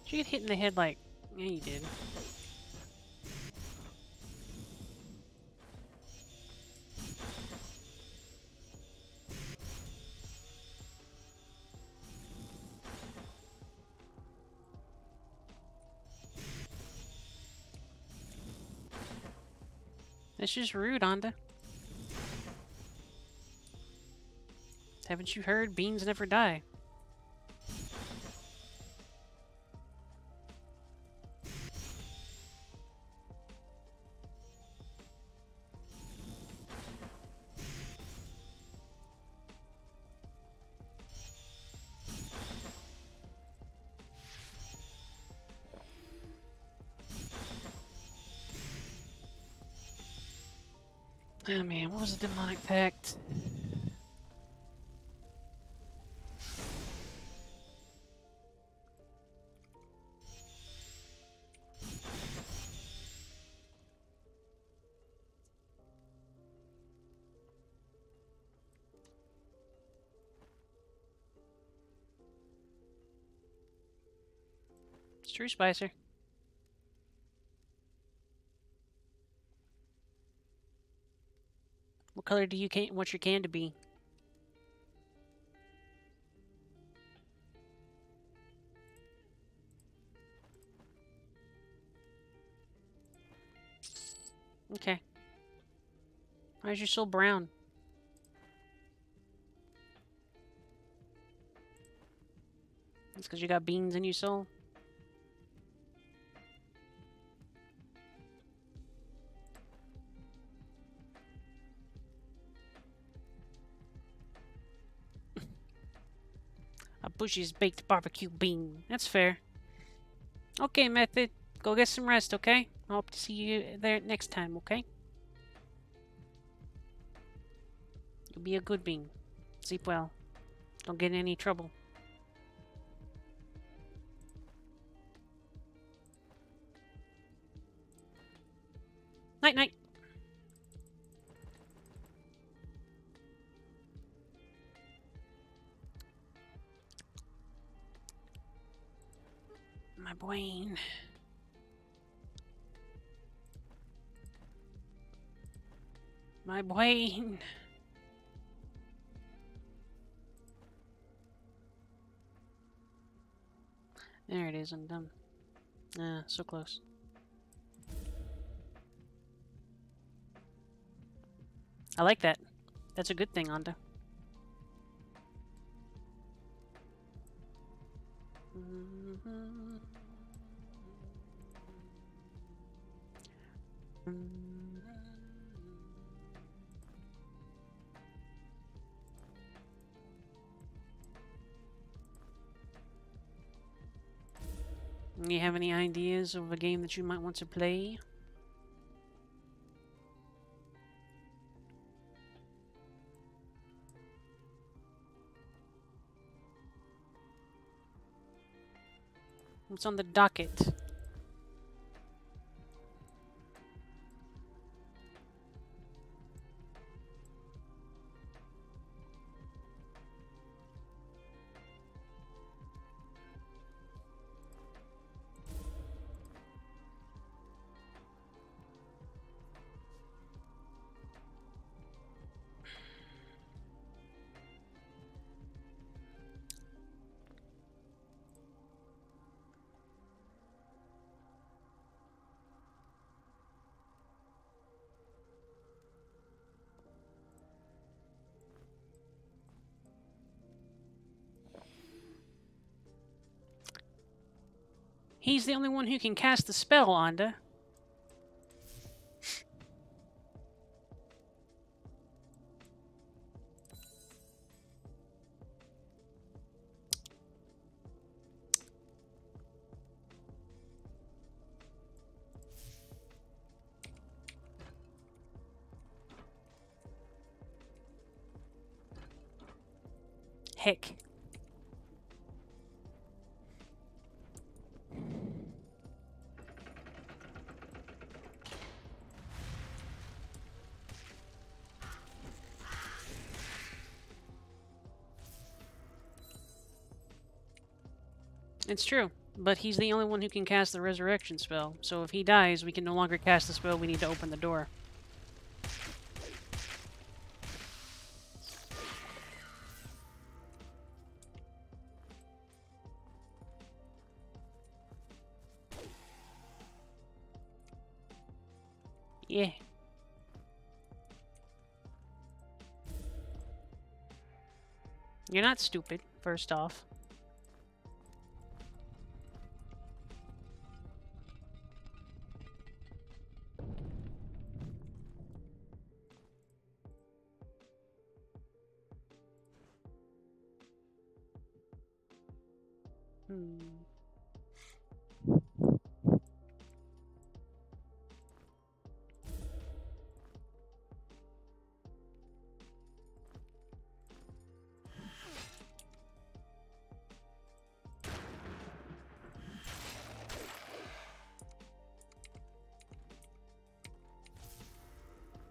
Did you get hit in the head like... Yeah, you did. That's just rude, Anda. Haven't you heard? Beans never die. Oh man, what was the demonic pact? It's true, Spicer. What color do you want your can to be? Okay. Why is your soul brown? It's because you got beans in your soul? A Bushy's baked barbecue bean. That's fair. Okay, Method. Go get some rest, okay? I hope to see you there next time, okay? You'll be a good bean. Sleep well. Don't get in any trouble. Night-night. My brain. My brain. There it is, I'm done. Ah, so close. I like that. That's a good thing, Anda. You have any ideas of a game that you might want to play? What's on the docket? He's the only one who can cast the spell, Anda. Heck. It's true, but he's the only one who can cast the resurrection spell. So if he dies, we can no longer cast the spell. We need to open the door. Yeah. You're not stupid, first off.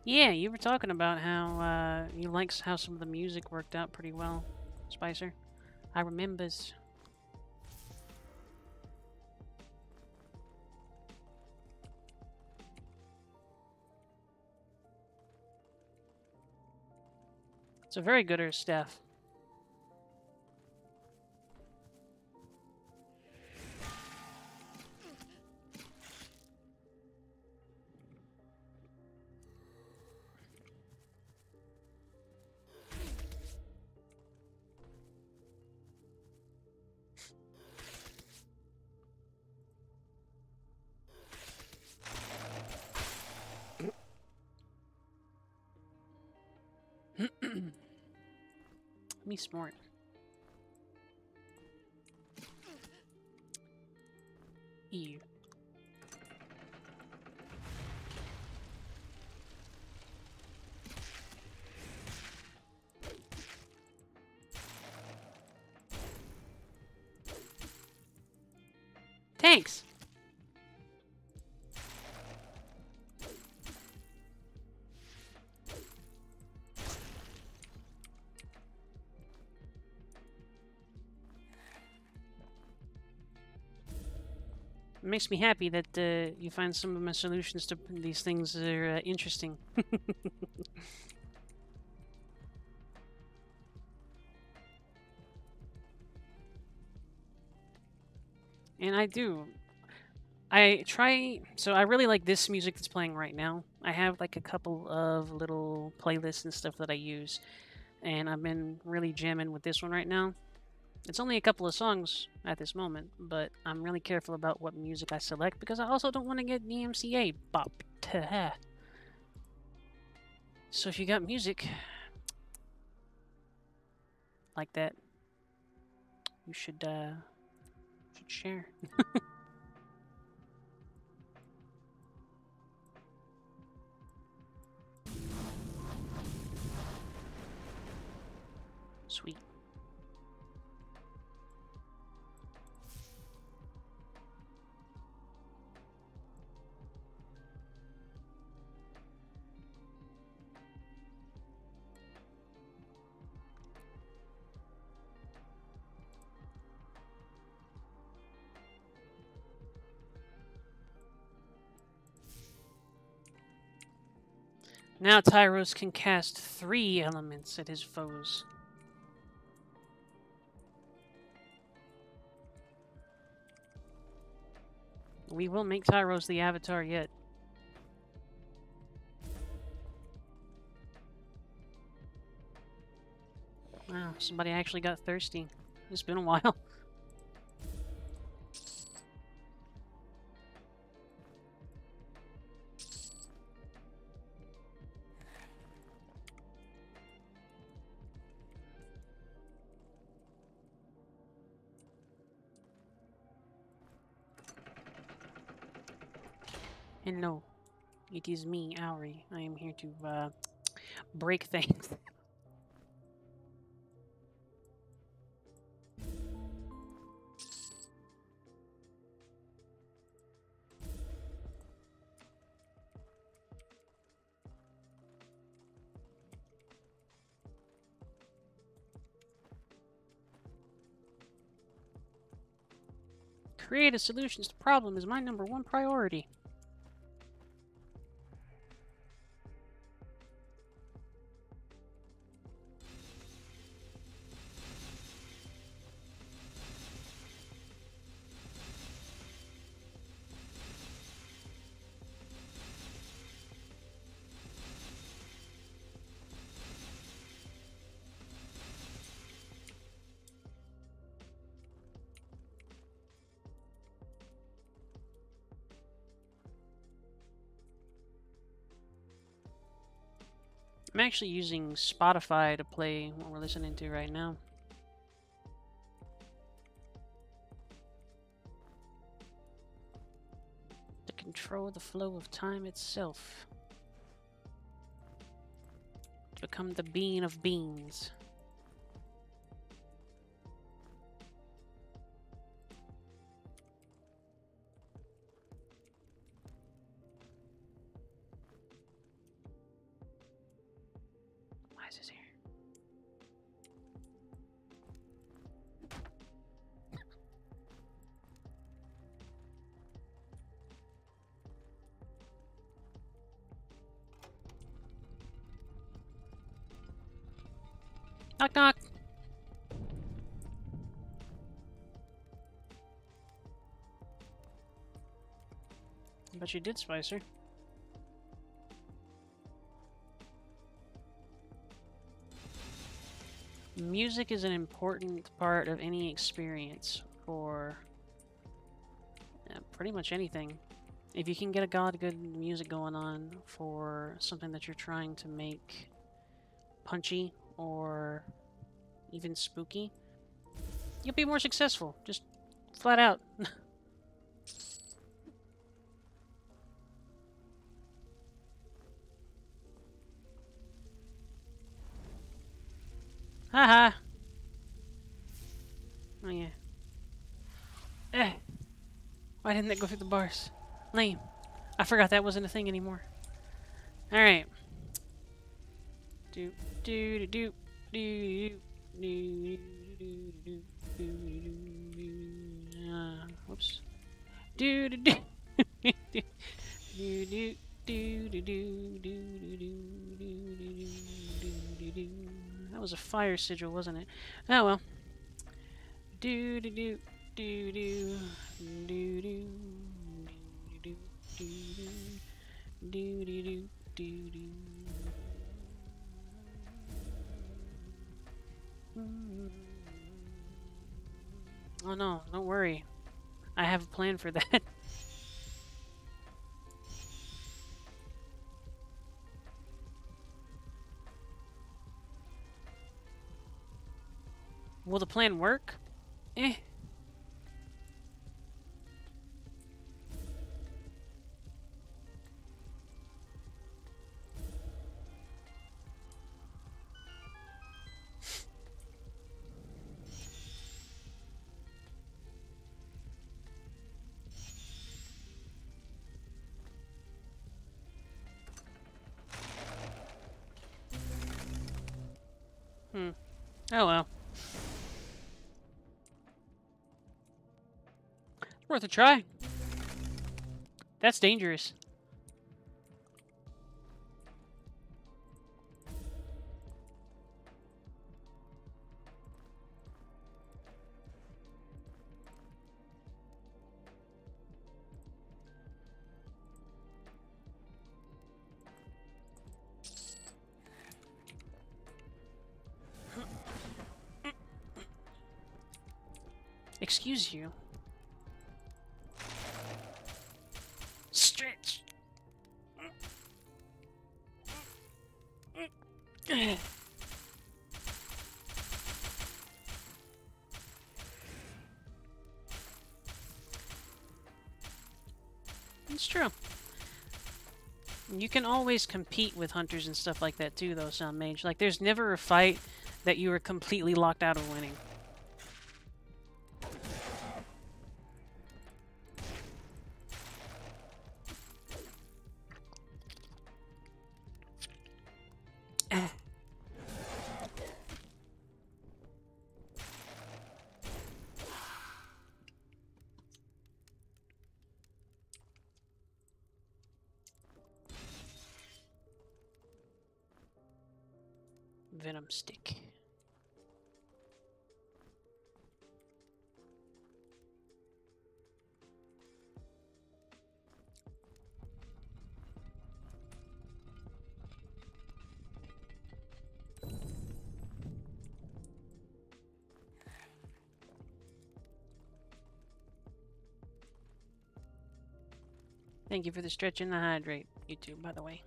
Yeah, you were talking about how you likes how some of the music worked out pretty well, Spicer. I remembers. It's a very good staff. Me smart. Ew. Thanks. It makes me happy that you find some of my solutions to these things are interesting. And I do. I try. So I really like this music that's playing right now. I have like a couple of little playlists and stuff that I use, and I've been really jamming with this one right now. It's only a couple of songs at this moment, but I'm really careful about what music I select because I also don't want to get DMCA bopped. So if you got music like that, you should share. Sweet. Now Tyros can cast 3 elements at his foes. We will make Tyros the avatar yet. Wow, somebody actually got thirsty. It's been a while. Hello, it is me, Auri. I am here to break things. Creative solutions to problem is my #1 priority. I'm actually using Spotify to play what we're listening to right now. To control the flow of time itself. To become the bean of beans. Why is this here? Knock knock! But you did, Spicer. Music is an important part of any experience for pretty much anything. If you can get a good music going on for something that you're trying to make punchy or even spooky, you'll be more successful. Just flat out. Haha. Oh yeah. Eh. Why didn't that go through the bars? Lame. I forgot that wasn't a thing anymore. Alright. Do do do do do do whoops. Do do do do do do do do do. That was a fire sigil, wasn't it? Oh well. Do do do do do do do do do do do do. Oh no, don't worry. I have a plan for that. Will the plan work? Eh. Oh well. Worth a try. That's dangerous. Excuse you. Stretch. It's true. You can always compete with hunters and stuff like that too, though, Sound Mage. Like, there's never a fight that you are completely locked out of winning. Venom stick. Thank you for the stretch and the hydrate, YouTube, by the way.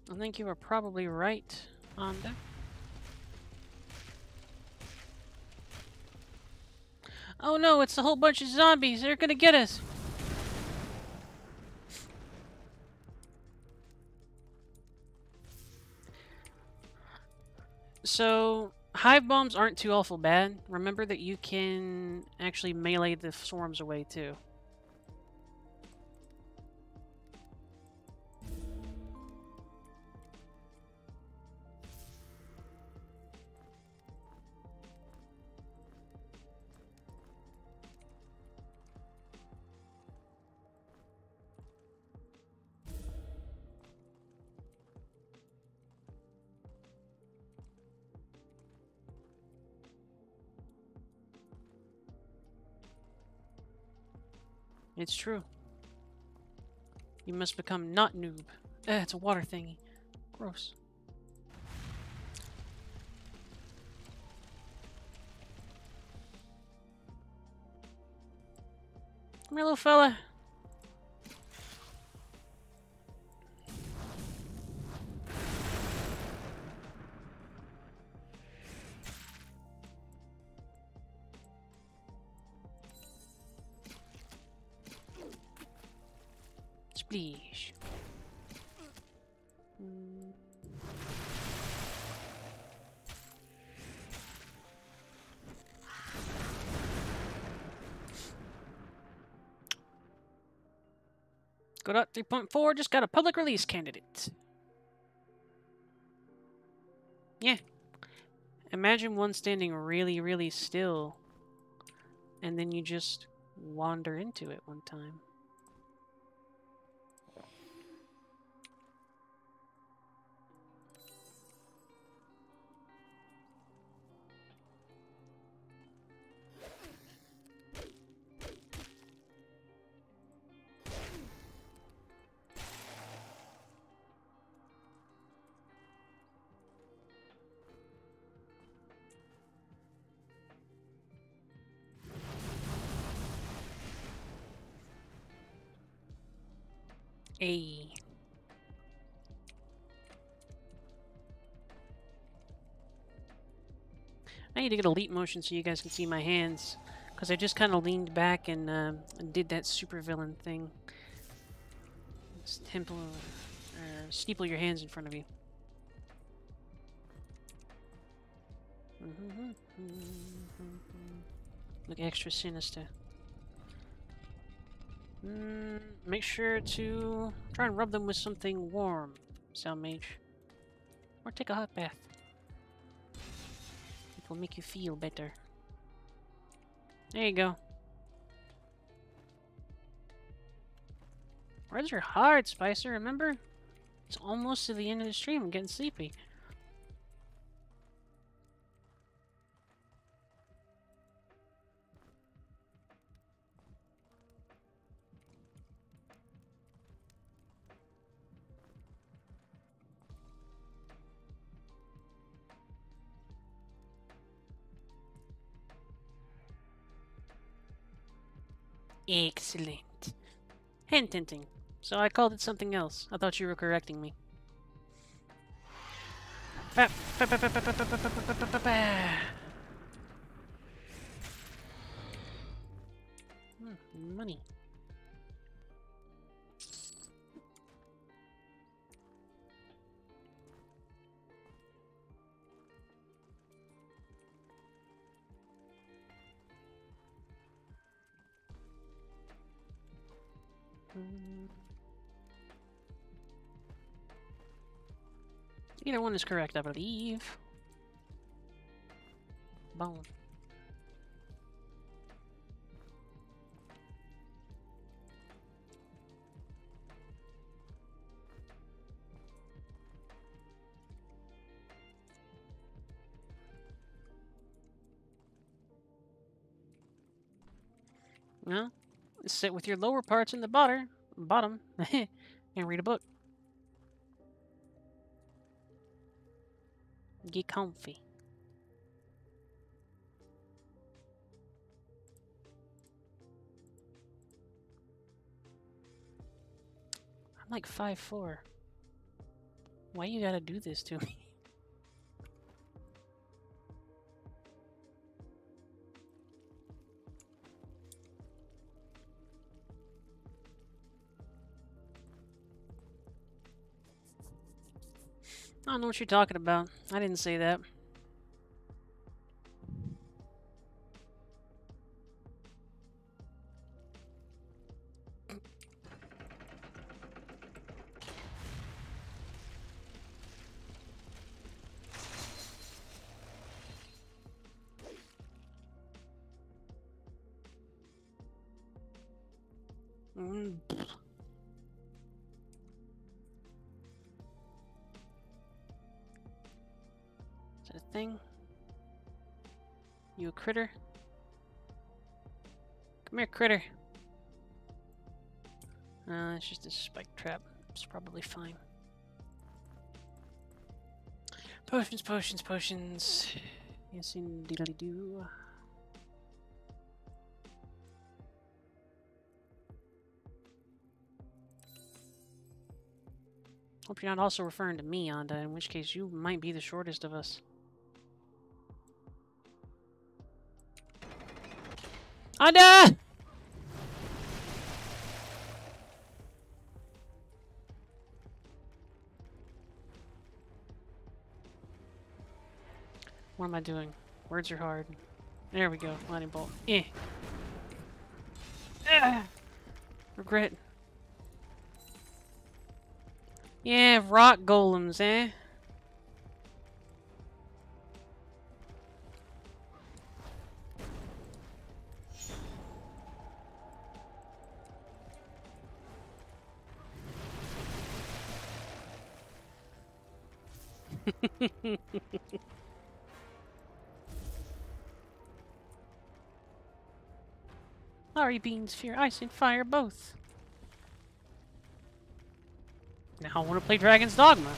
I think you are probably right, Anda. Oh no, it's a whole bunch of zombies. They're gonna get us. So, hive bombs aren't too awful bad. Remember that you can actually melee the swarms away too. It's true. You must become not noob. It's a water thingy. Gross. Come here, little fella. Spleesh. Godot 3.4 just got a public release candidate. Yeah. Imagine one standing really, really still, and then you just wander into it one time. Ayy. I need to get a leap motion so you guys can see my hands. Because I just kind of leaned back and did that supervillain thing. Steeple your hands in front of you. Look extra sinister. Make sure to try and rub them with something warm, Sound Mage. Or take a hot bath. It will make you feel better. There you go. Words are hard, Spicer, remember? It's almost to the end of the stream. I'm getting sleepy. Excellent. Hint hinting. So I called it something else. I thought you were correcting me. Money. Either one is correct, I believe. Boom. Well, sit with your lower parts in the bottom, and read a book. Get comfy. I'm like 5'4". Why you gotta do this to me? I don't know what you're talking about. I didn't say that. Is that a thing? You a critter? Come here, critter. It's just a spike trap. It's probably fine. Potions, potions, potions. Yes, indeedly-do. Hope you're not also referring to me, Anda, in which case you might be the shortest of us. Anda! What am I doing? Words are hard. There we go. Lightning bolt. Eh. Regret. Yeah, rock golems, eh? Auri beans fear ice and fire both. Now I want to play Dragon's Dogma.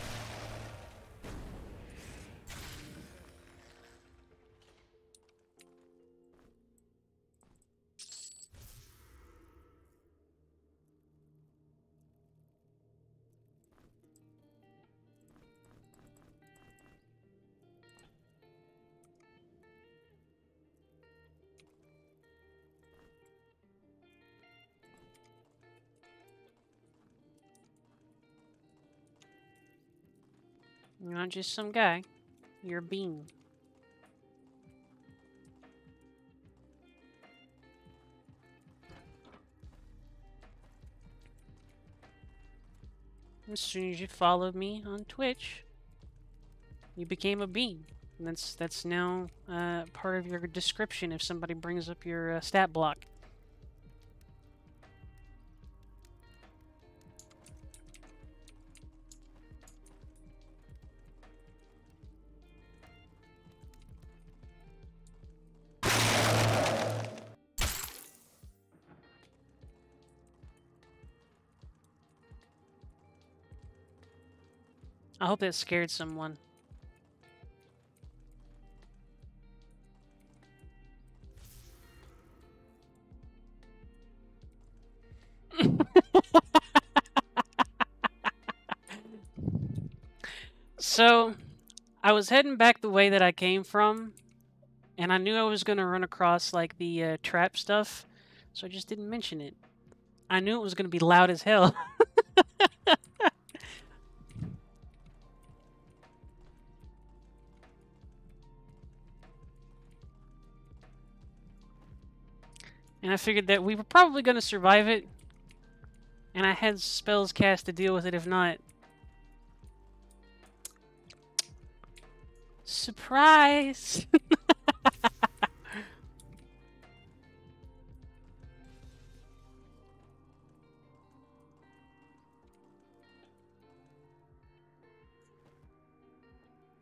You're not just some guy. You're a bean. As soon as you followed me on Twitch, you became a bean. And that's now part of your description if somebody brings up your stat block. I hope that scared someone. So, I was heading back the way that I came from, and I knew I was going to run across, like, the trap stuff, so I just didn't mention it. I knew it was going to be loud as hell. And I figured that we were probably going to survive it, and I had spells cast to deal with it if not. Surprise!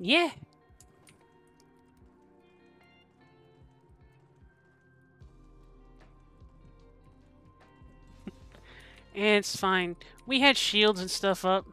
Yeah. It's fine. We had shields and stuff up.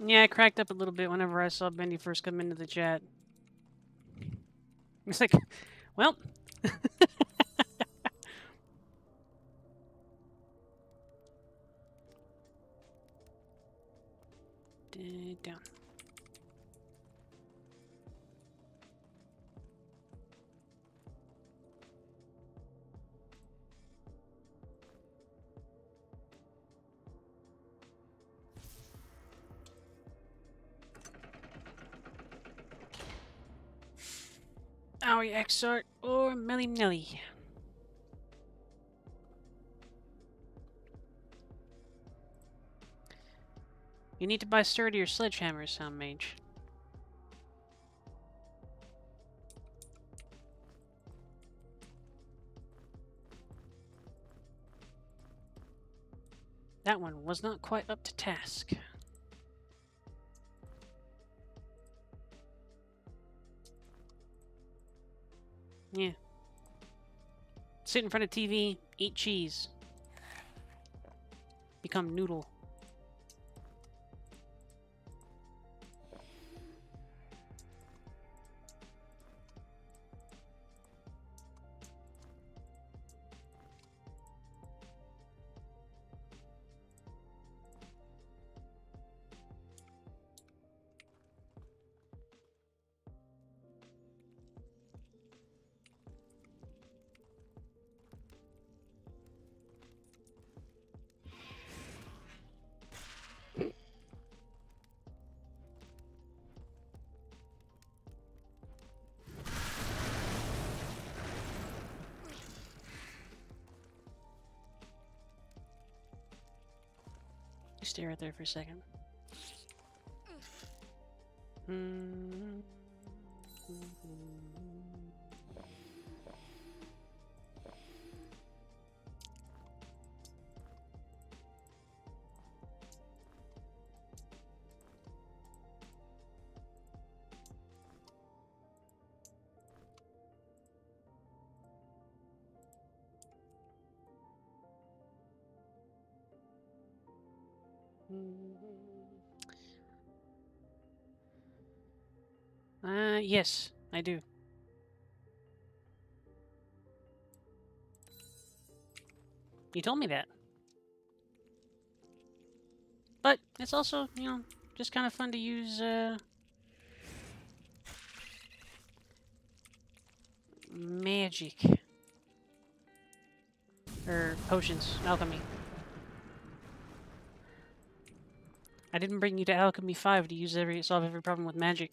Yeah, I cracked up a little bit whenever I saw Bendy first come into the chat. It's like, well... down. Auri, Exarch, or Melly Nelly. You need to buy sturdier sledgehammers, Sound Mage. That one was not quite up to task. Yeah. Sit in front of TV, eat cheese. Become noodle. Stay right there for a second. Yes, I do. You told me that. But it's also, you know, just kind of fun to use, magic. Or potions, alchemy. I didn't bring you to Alchemy 5 to solve every problem with magic.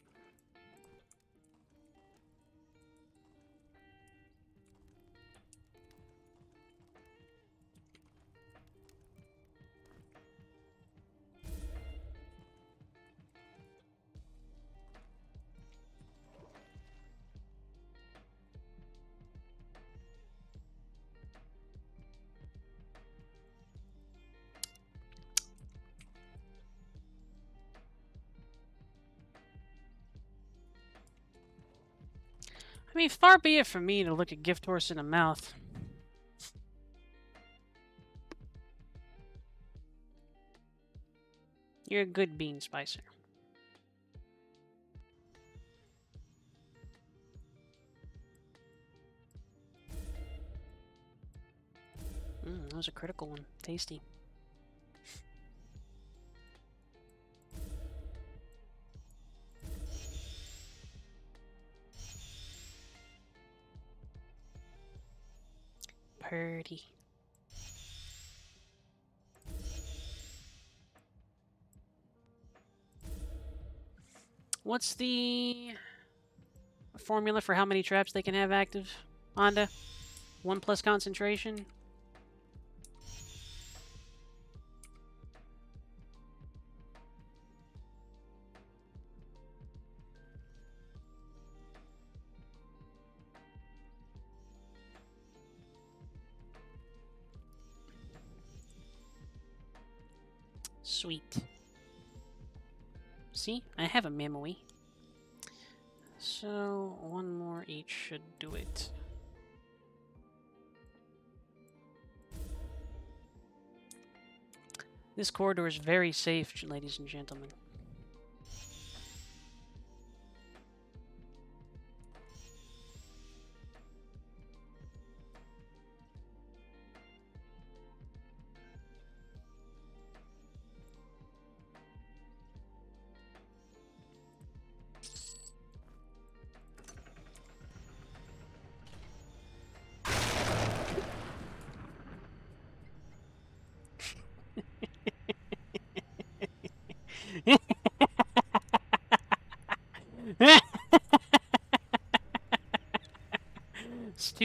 I mean, far be it from me to look a gift horse in the mouth. You're a good bean spicer. That was a critical one. Tasty. Pretty. What's the formula for how many traps they can have active, Anda? 1 plus concentration? Sweet. See? I have a memory. So, 1 more each should do it. This corridor is very safe, ladies and gentlemen.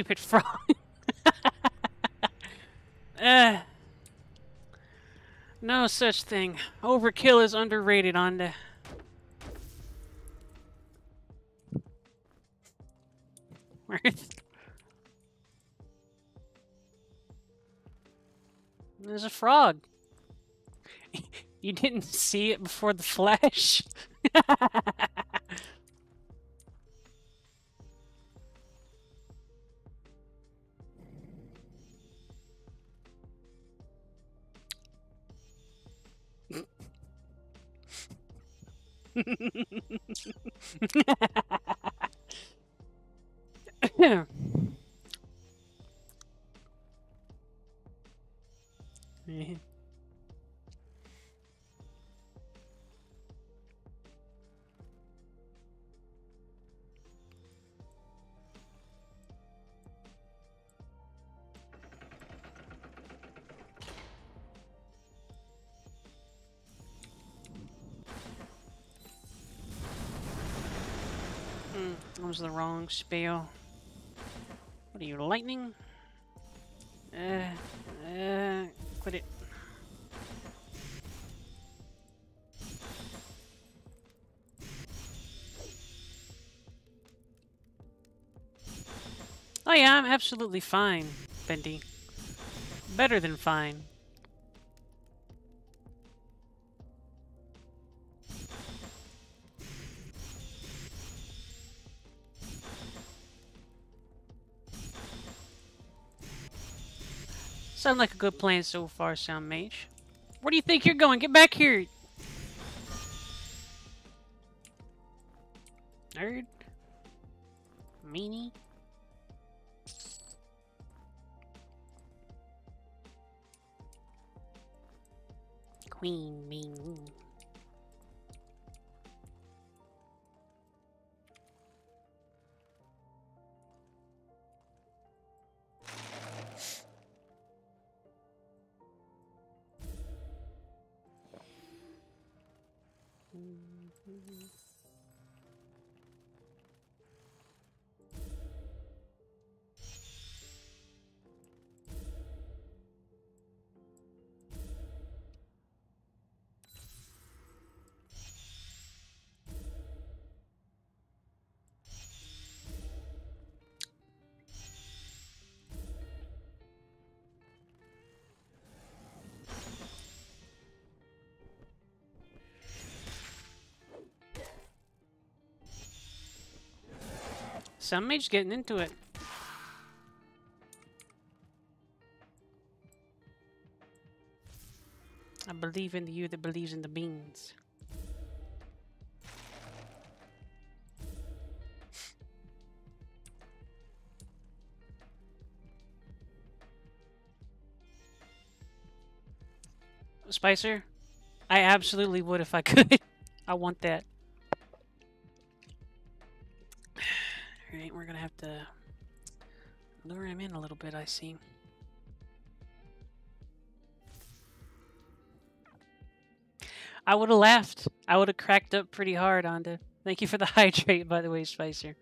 stupid frog. No such thing. Overkill is underrated, Anda. There's a frog. You didn't see it before the flash? Yeah. That was the wrong spell. What are you, lightning? Quit it. Oh yeah, I'm absolutely fine, Bendy. Better than fine. Sound like a good plan so far, Sound Mage. Where do you think you're going? Get back here! Nerd. Meanie. Queen meanie. Some mage getting into it. I believe in the you that believes in the beans. Spicer? I absolutely would if I could. I want that. Alright, we're gonna have to lure him in a little bit, I see. I would have laughed. I would have cracked up pretty hard, Anda. Thank you for the hydrate, by the way, Spicer.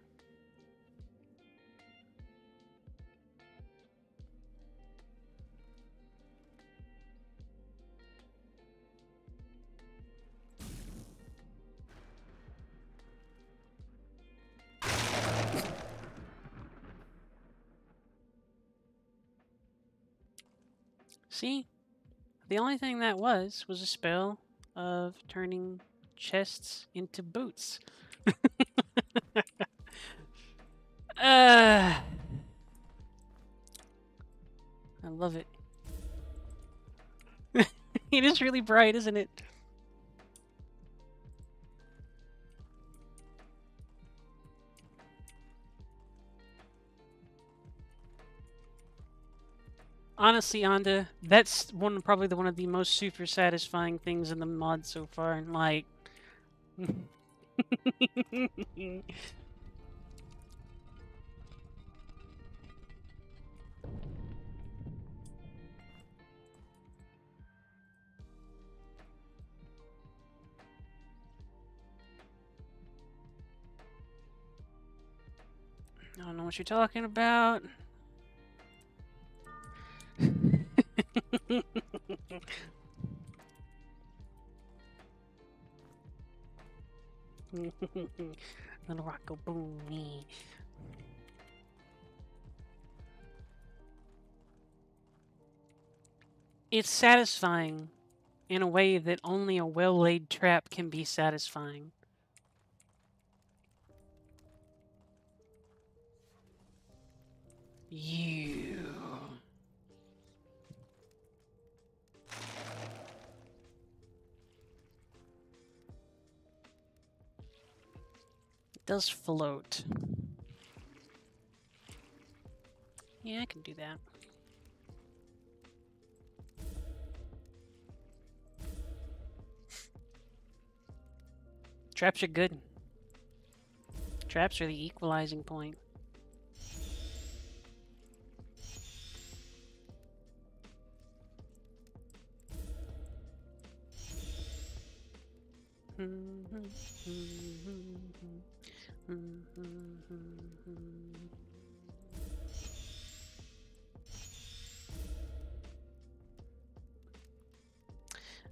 See? The only thing that was a spell of turning chests into boots. I love it. It is really bright, isn't it? Honestly, Anda, that's probably one of the most super satisfying things in the mod so far, and like. I don't know what you're talking about. Little rocko boomy. It's satisfying in a way that only a well-laid trap can be satisfying. You. It does float. Yeah, I can do that. Traps are good. Traps are the equalizing point.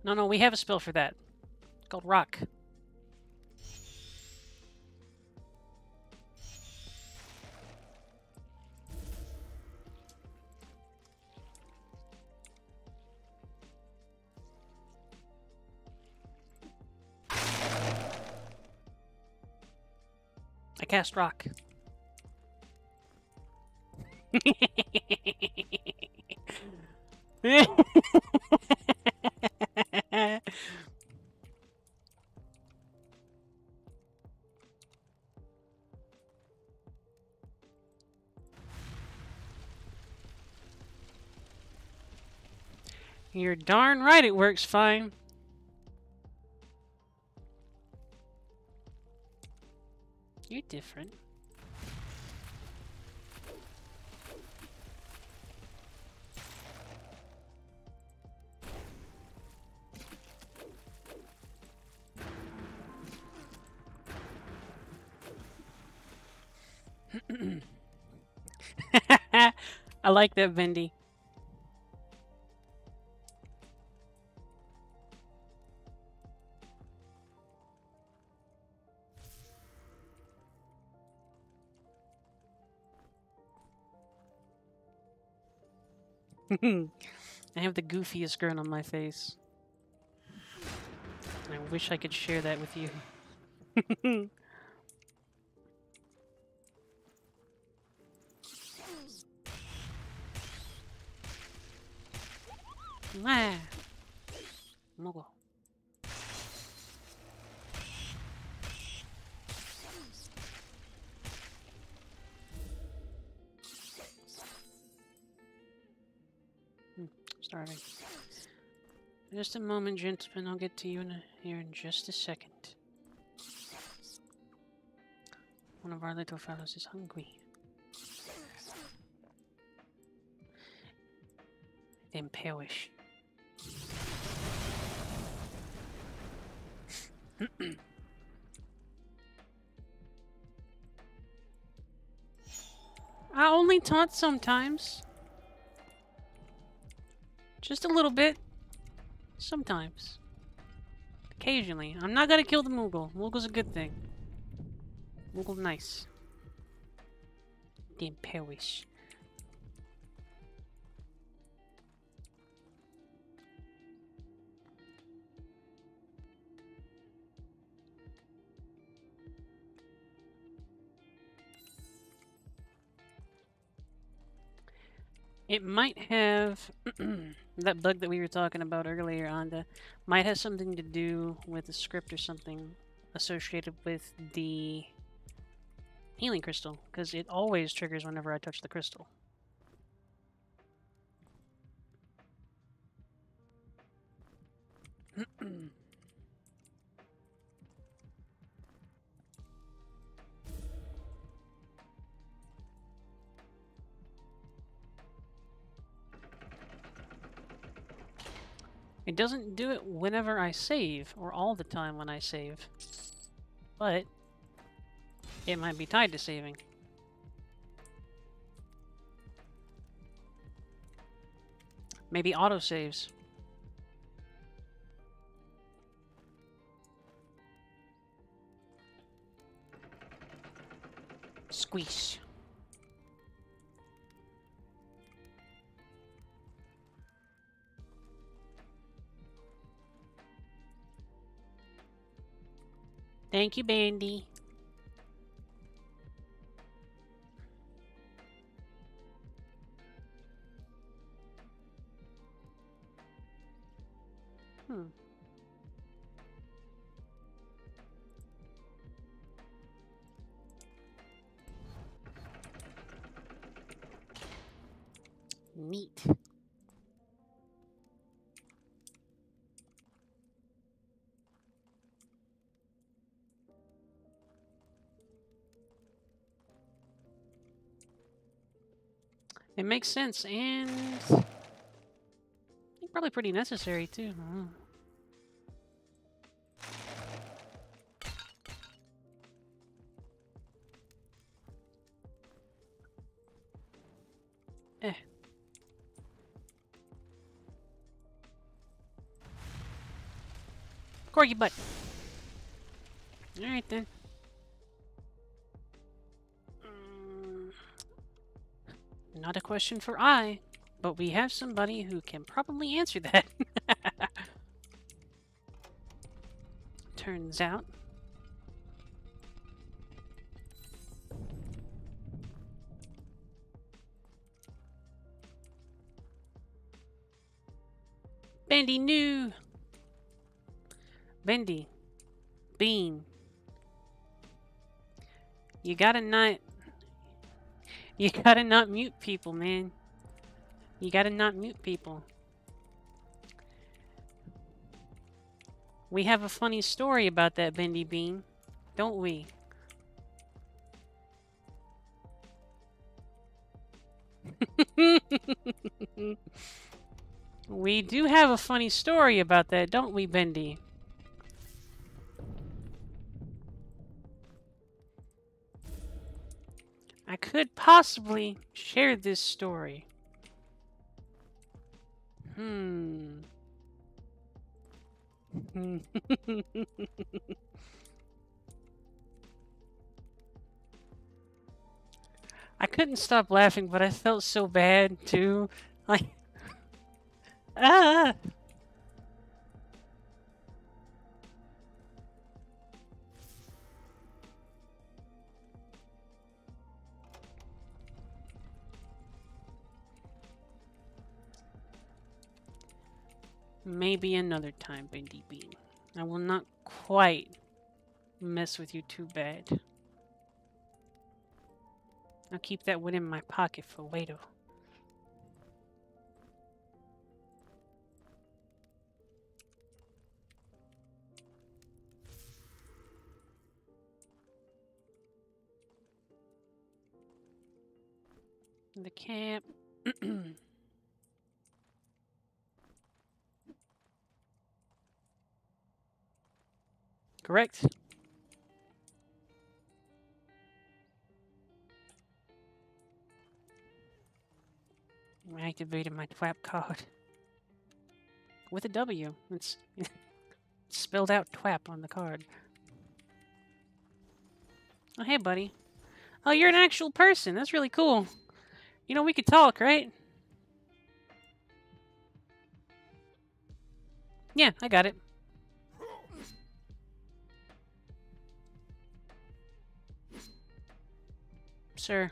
No, we have a spell for that. It's called Rock. I cast Rock. You're darn right it works fine. You're different. I like that, Bendy. I have the goofiest grin on my face. I wish I could share that with you. Ah. Mogo. Starving. Just a moment, gentlemen. I'll get to you here in just a second. One of our little fellows is hungry. Them perish. I only taunt sometimes. Just a little bit. Sometimes. Occasionally. I'm not gonna kill the Moogle. Moogle's a good thing. Moogle's nice. Damn perish. It might have that bug that we were talking about earlier, Anda, might have something to do with the script or something associated with the healing crystal, because it always triggers whenever I touch the crystal. It doesn't do it whenever I save, or all the time when I save. But it might be tied to saving. Maybe autosaves. Squeeze. Thank you, Bandy. Neat. It makes sense, and probably pretty necessary too. Eh. Corgi butt. Alright then. Not a question for I, but we have somebody who can probably answer that. Turns out. Bendy new. Bendy. Bean. You gotta not mute people, man. You gotta not mute people. We have a funny story about that Bendy Bean, don't we? We do have a funny story about that, don't we, Bendy? I could possibly share this story. I couldn't stop laughing, but I felt so bad too. Like, ah! Maybe another time, Bendy Bean. I will not quite mess with you too bad. I'll keep that one in my pocket for later. The camp. Correct. I activated my TWAP card. With a W. It's spelled out TWAP on the card. Oh, hey, buddy. Oh, you're an actual person. That's really cool. You know, we could talk, right? Yeah, I got it. Sir.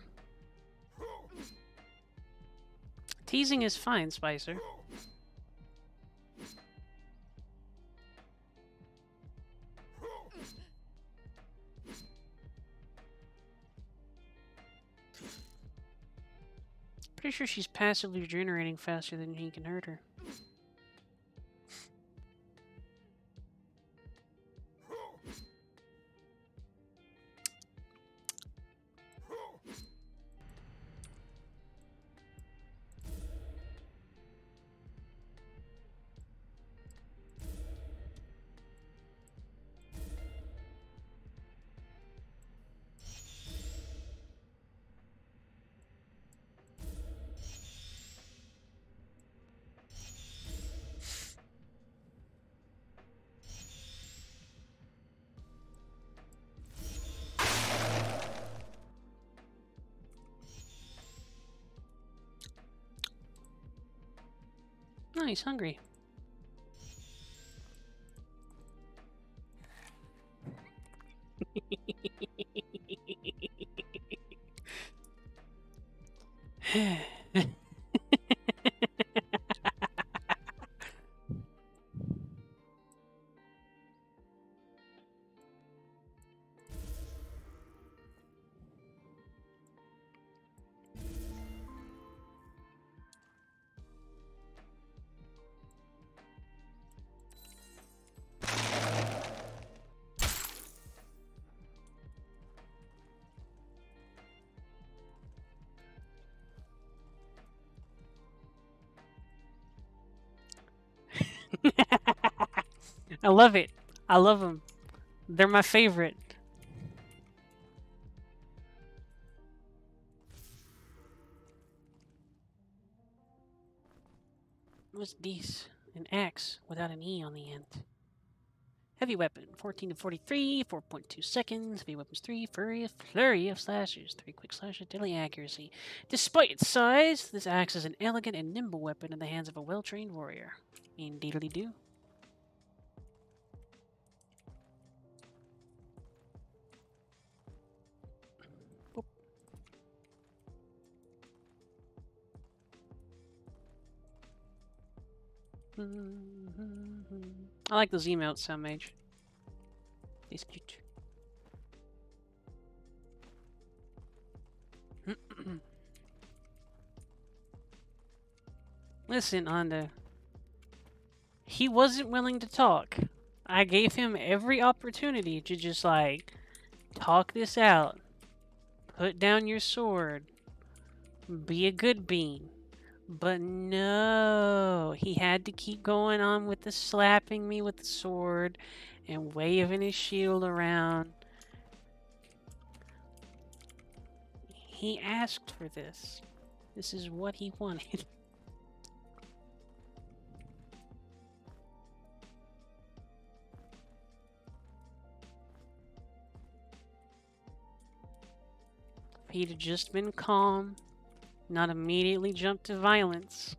Teasing is fine, Spicer. Pretty sure she's passively regenerating faster than he can hurt her. he's hungry. I love it. I love them. They're my favorite. What's this? An axe without an E on the end. Heavy weapon, 14 to 43, 4.2 seconds. Heavy weapons 3, flurry of slashes, 3 quick slashes, deadly accuracy. Despite its size, this axe is an elegant and nimble weapon in the hands of a well-trained warrior. Indeedly do. I like those emotes, Sound Mage. He's cute. Listen, Anda. He wasn't willing to talk. I gave him every opportunity to just, like, talk this out. Put down your sword. Be a good bean. But no, he had to keep going on with the slapping me with the sword and waving his shield around. He asked for this. This is what he wanted. If he'd have just been calm, not immediately jumped to violence.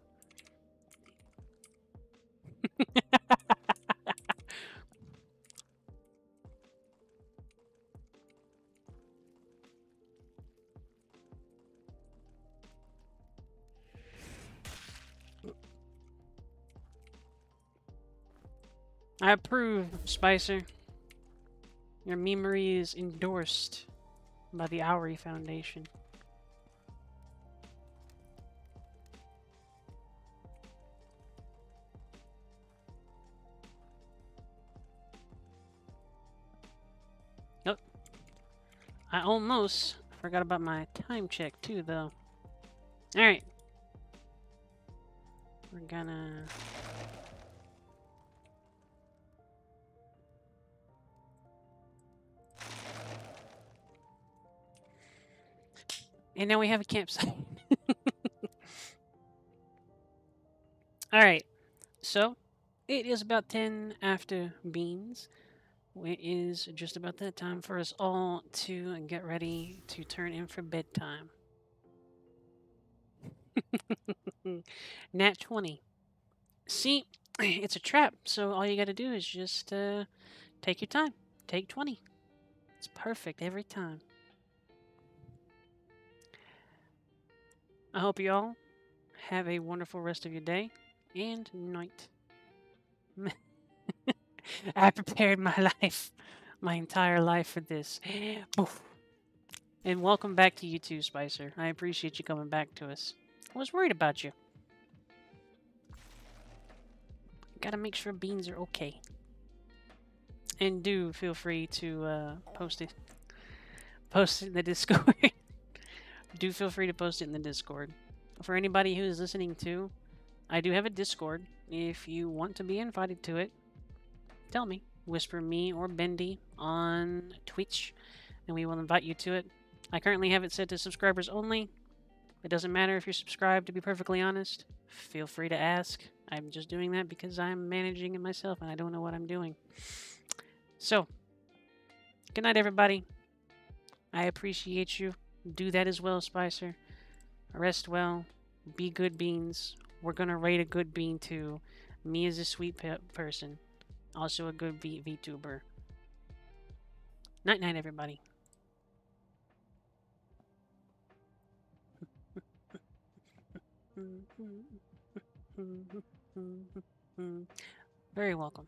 I approve, Spicer. Your memory is endorsed by the Auri Foundation. Oh, I almost forgot about my time check too, though. Alright. We're gonna... And now we have a campsite. Alright, so it is about 10 after beans. It is just about that time for us all to get ready to turn in for bedtime. Nat 20. See, it's a trap, so all you gotta do is just take your time. Take 20. It's perfect every time. I hope you all have a wonderful rest of your day and night. I prepared my life, my entire life for this. And welcome back to you too, Spicer. I appreciate you coming back to us. I was worried about you. Gotta make sure beans are okay. And do feel free to post it in the Discord. Do feel free to post it in the Discord. For anybody who is listening to, I do have a Discord. If you want to be invited to it, tell me. Whisper me or Bendy on Twitch, and we will invite you to it. I currently have it set to subscribers only. It doesn't matter if you're subscribed, to be perfectly honest. Feel free to ask. I'm just doing that because I'm managing it myself and I don't know what I'm doing. So, good night, everybody. I appreciate you. Do that as well, Spicer. Rest well. Be good beans. we're gonna rate a good bean too. Me as a sweet person, also a good VTuber. Night night, everybody. Very welcome.